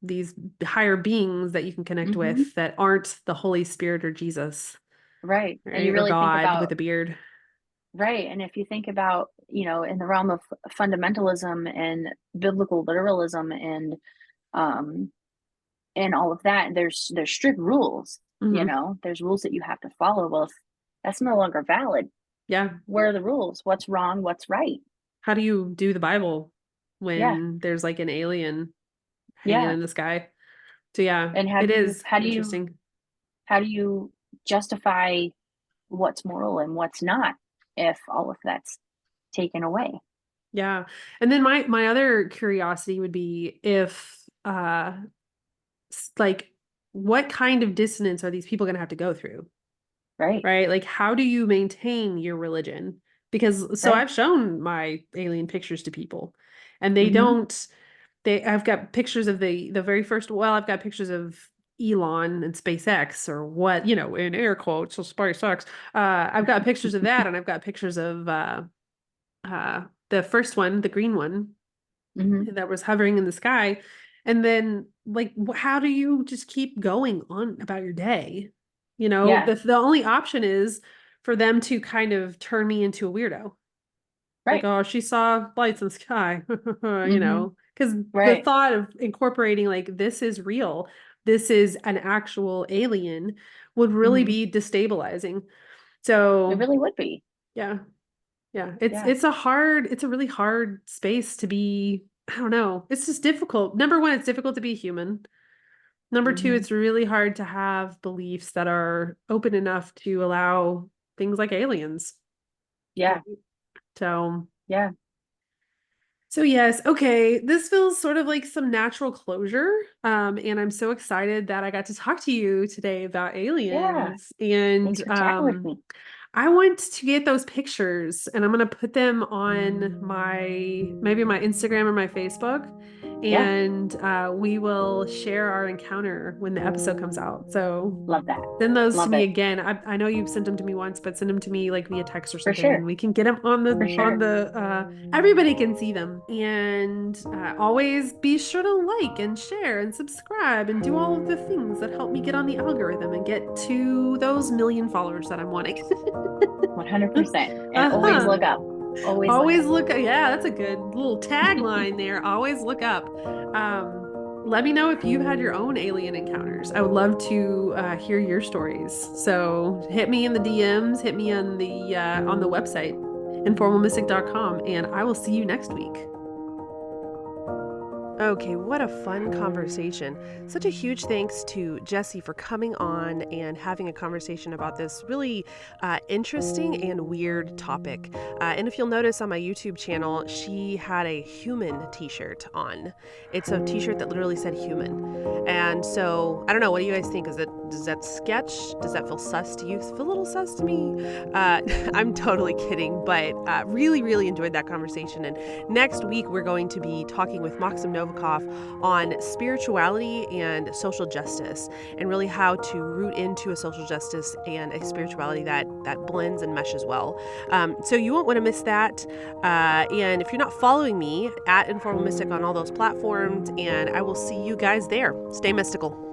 these higher beings that you can connect Hmm. with that aren't the Holy Spirit or Jesus, Right. And you right? Or really think God with about, a beard. right, and if you think about, in the realm of fundamentalism and biblical literalism um and all of that, there's strict rules. Hmm. There's rules that you have to follow. Well, if that's no longer valid, Yeah. where are the rules? What's wrong? What's right? How do you do the Bible Yeah. when there's like an alien hanging Yeah. in the sky? So yeah, And it is interesting. how do you justify what's moral and what's not if all of that's taken away? Yeah. And then my other curiosity would be if like what kind of dissonance are these people going to have to go through? Right. Right? Like how do you maintain your religion? Because so Right. I've shown my alien pictures to people and they Mm-hmm. don't I've got pictures of the very first well, I've got pictures of Elon and SpaceX or what, in air quotes, so SpaceX. I've got pictures of that and I've got pictures of the first one, the green one Mm-hmm. that was hovering in the sky. And then, like, how do you just keep going on about your day? Yeah. The only option is for them to kind of turn me into a weirdo. Like, Right. oh, she saw lights in the sky, Mm-hmm. because the Right. thought of incorporating, like, this is real, this is an actual alien would really Mm-hmm. be destabilizing. It So, really would be. yeah. Yeah, it's Yeah. it's a hard, it's a really hard space to be. I don't know. It's just difficult. Number one, it's difficult to be human. Number two, Mm-hmm. it's really hard to have beliefs that are open enough to allow things like aliens. Yeah. So, Yeah. so yes, okay. This feels sort of like some natural closure. And I'm so excited that I got to talk to you today about Yeah. aliens. And Thanks for chatting with me. I want to get those pictures and I'm going to put them on maybe my Instagram or my Facebook. Yeah. And we will share our encounter when the episode comes out. So Love that. send those to Love me it. again. I know you've sent them to me once, but send them to me like via text or For something, and sure. we can get them on For sure. the everybody can see them. And always be sure to like and share and subscribe and do all of the things that help me get on the algorithm and get to those million followers that I'm wanting. 100%. And always Uh-huh. look up. Always look Always up. look up. Yeah, that's a good little tagline there. Always look up. Let me know if you've had your own alien encounters. I would love to hear your stories. So hit me in the DMs, hit me on the website, informalmystic.com, and I will see you next week. Okay, what a fun conversation. Such a huge thanks to Jessy for coming on and having a conversation about this really interesting and weird topic. And if you'll notice on my YouTube channel, she had a human t-shirt on. It's a t-shirt that literally said human. And so, I don't know, what do you guys think? Does that sketch? Does that feel sus to you? Feel a little sus to me? I'm totally kidding, but really, really enjoyed that conversation. And next week, we're going to be talking with Maxim Novikov on spirituality and social justice, and really how to root into a social justice and a spirituality that blends and meshes well. So you won't want to miss that. And if you're not following me, at Informal Mystic on all those platforms, and I will see you guys there. Stay mystical.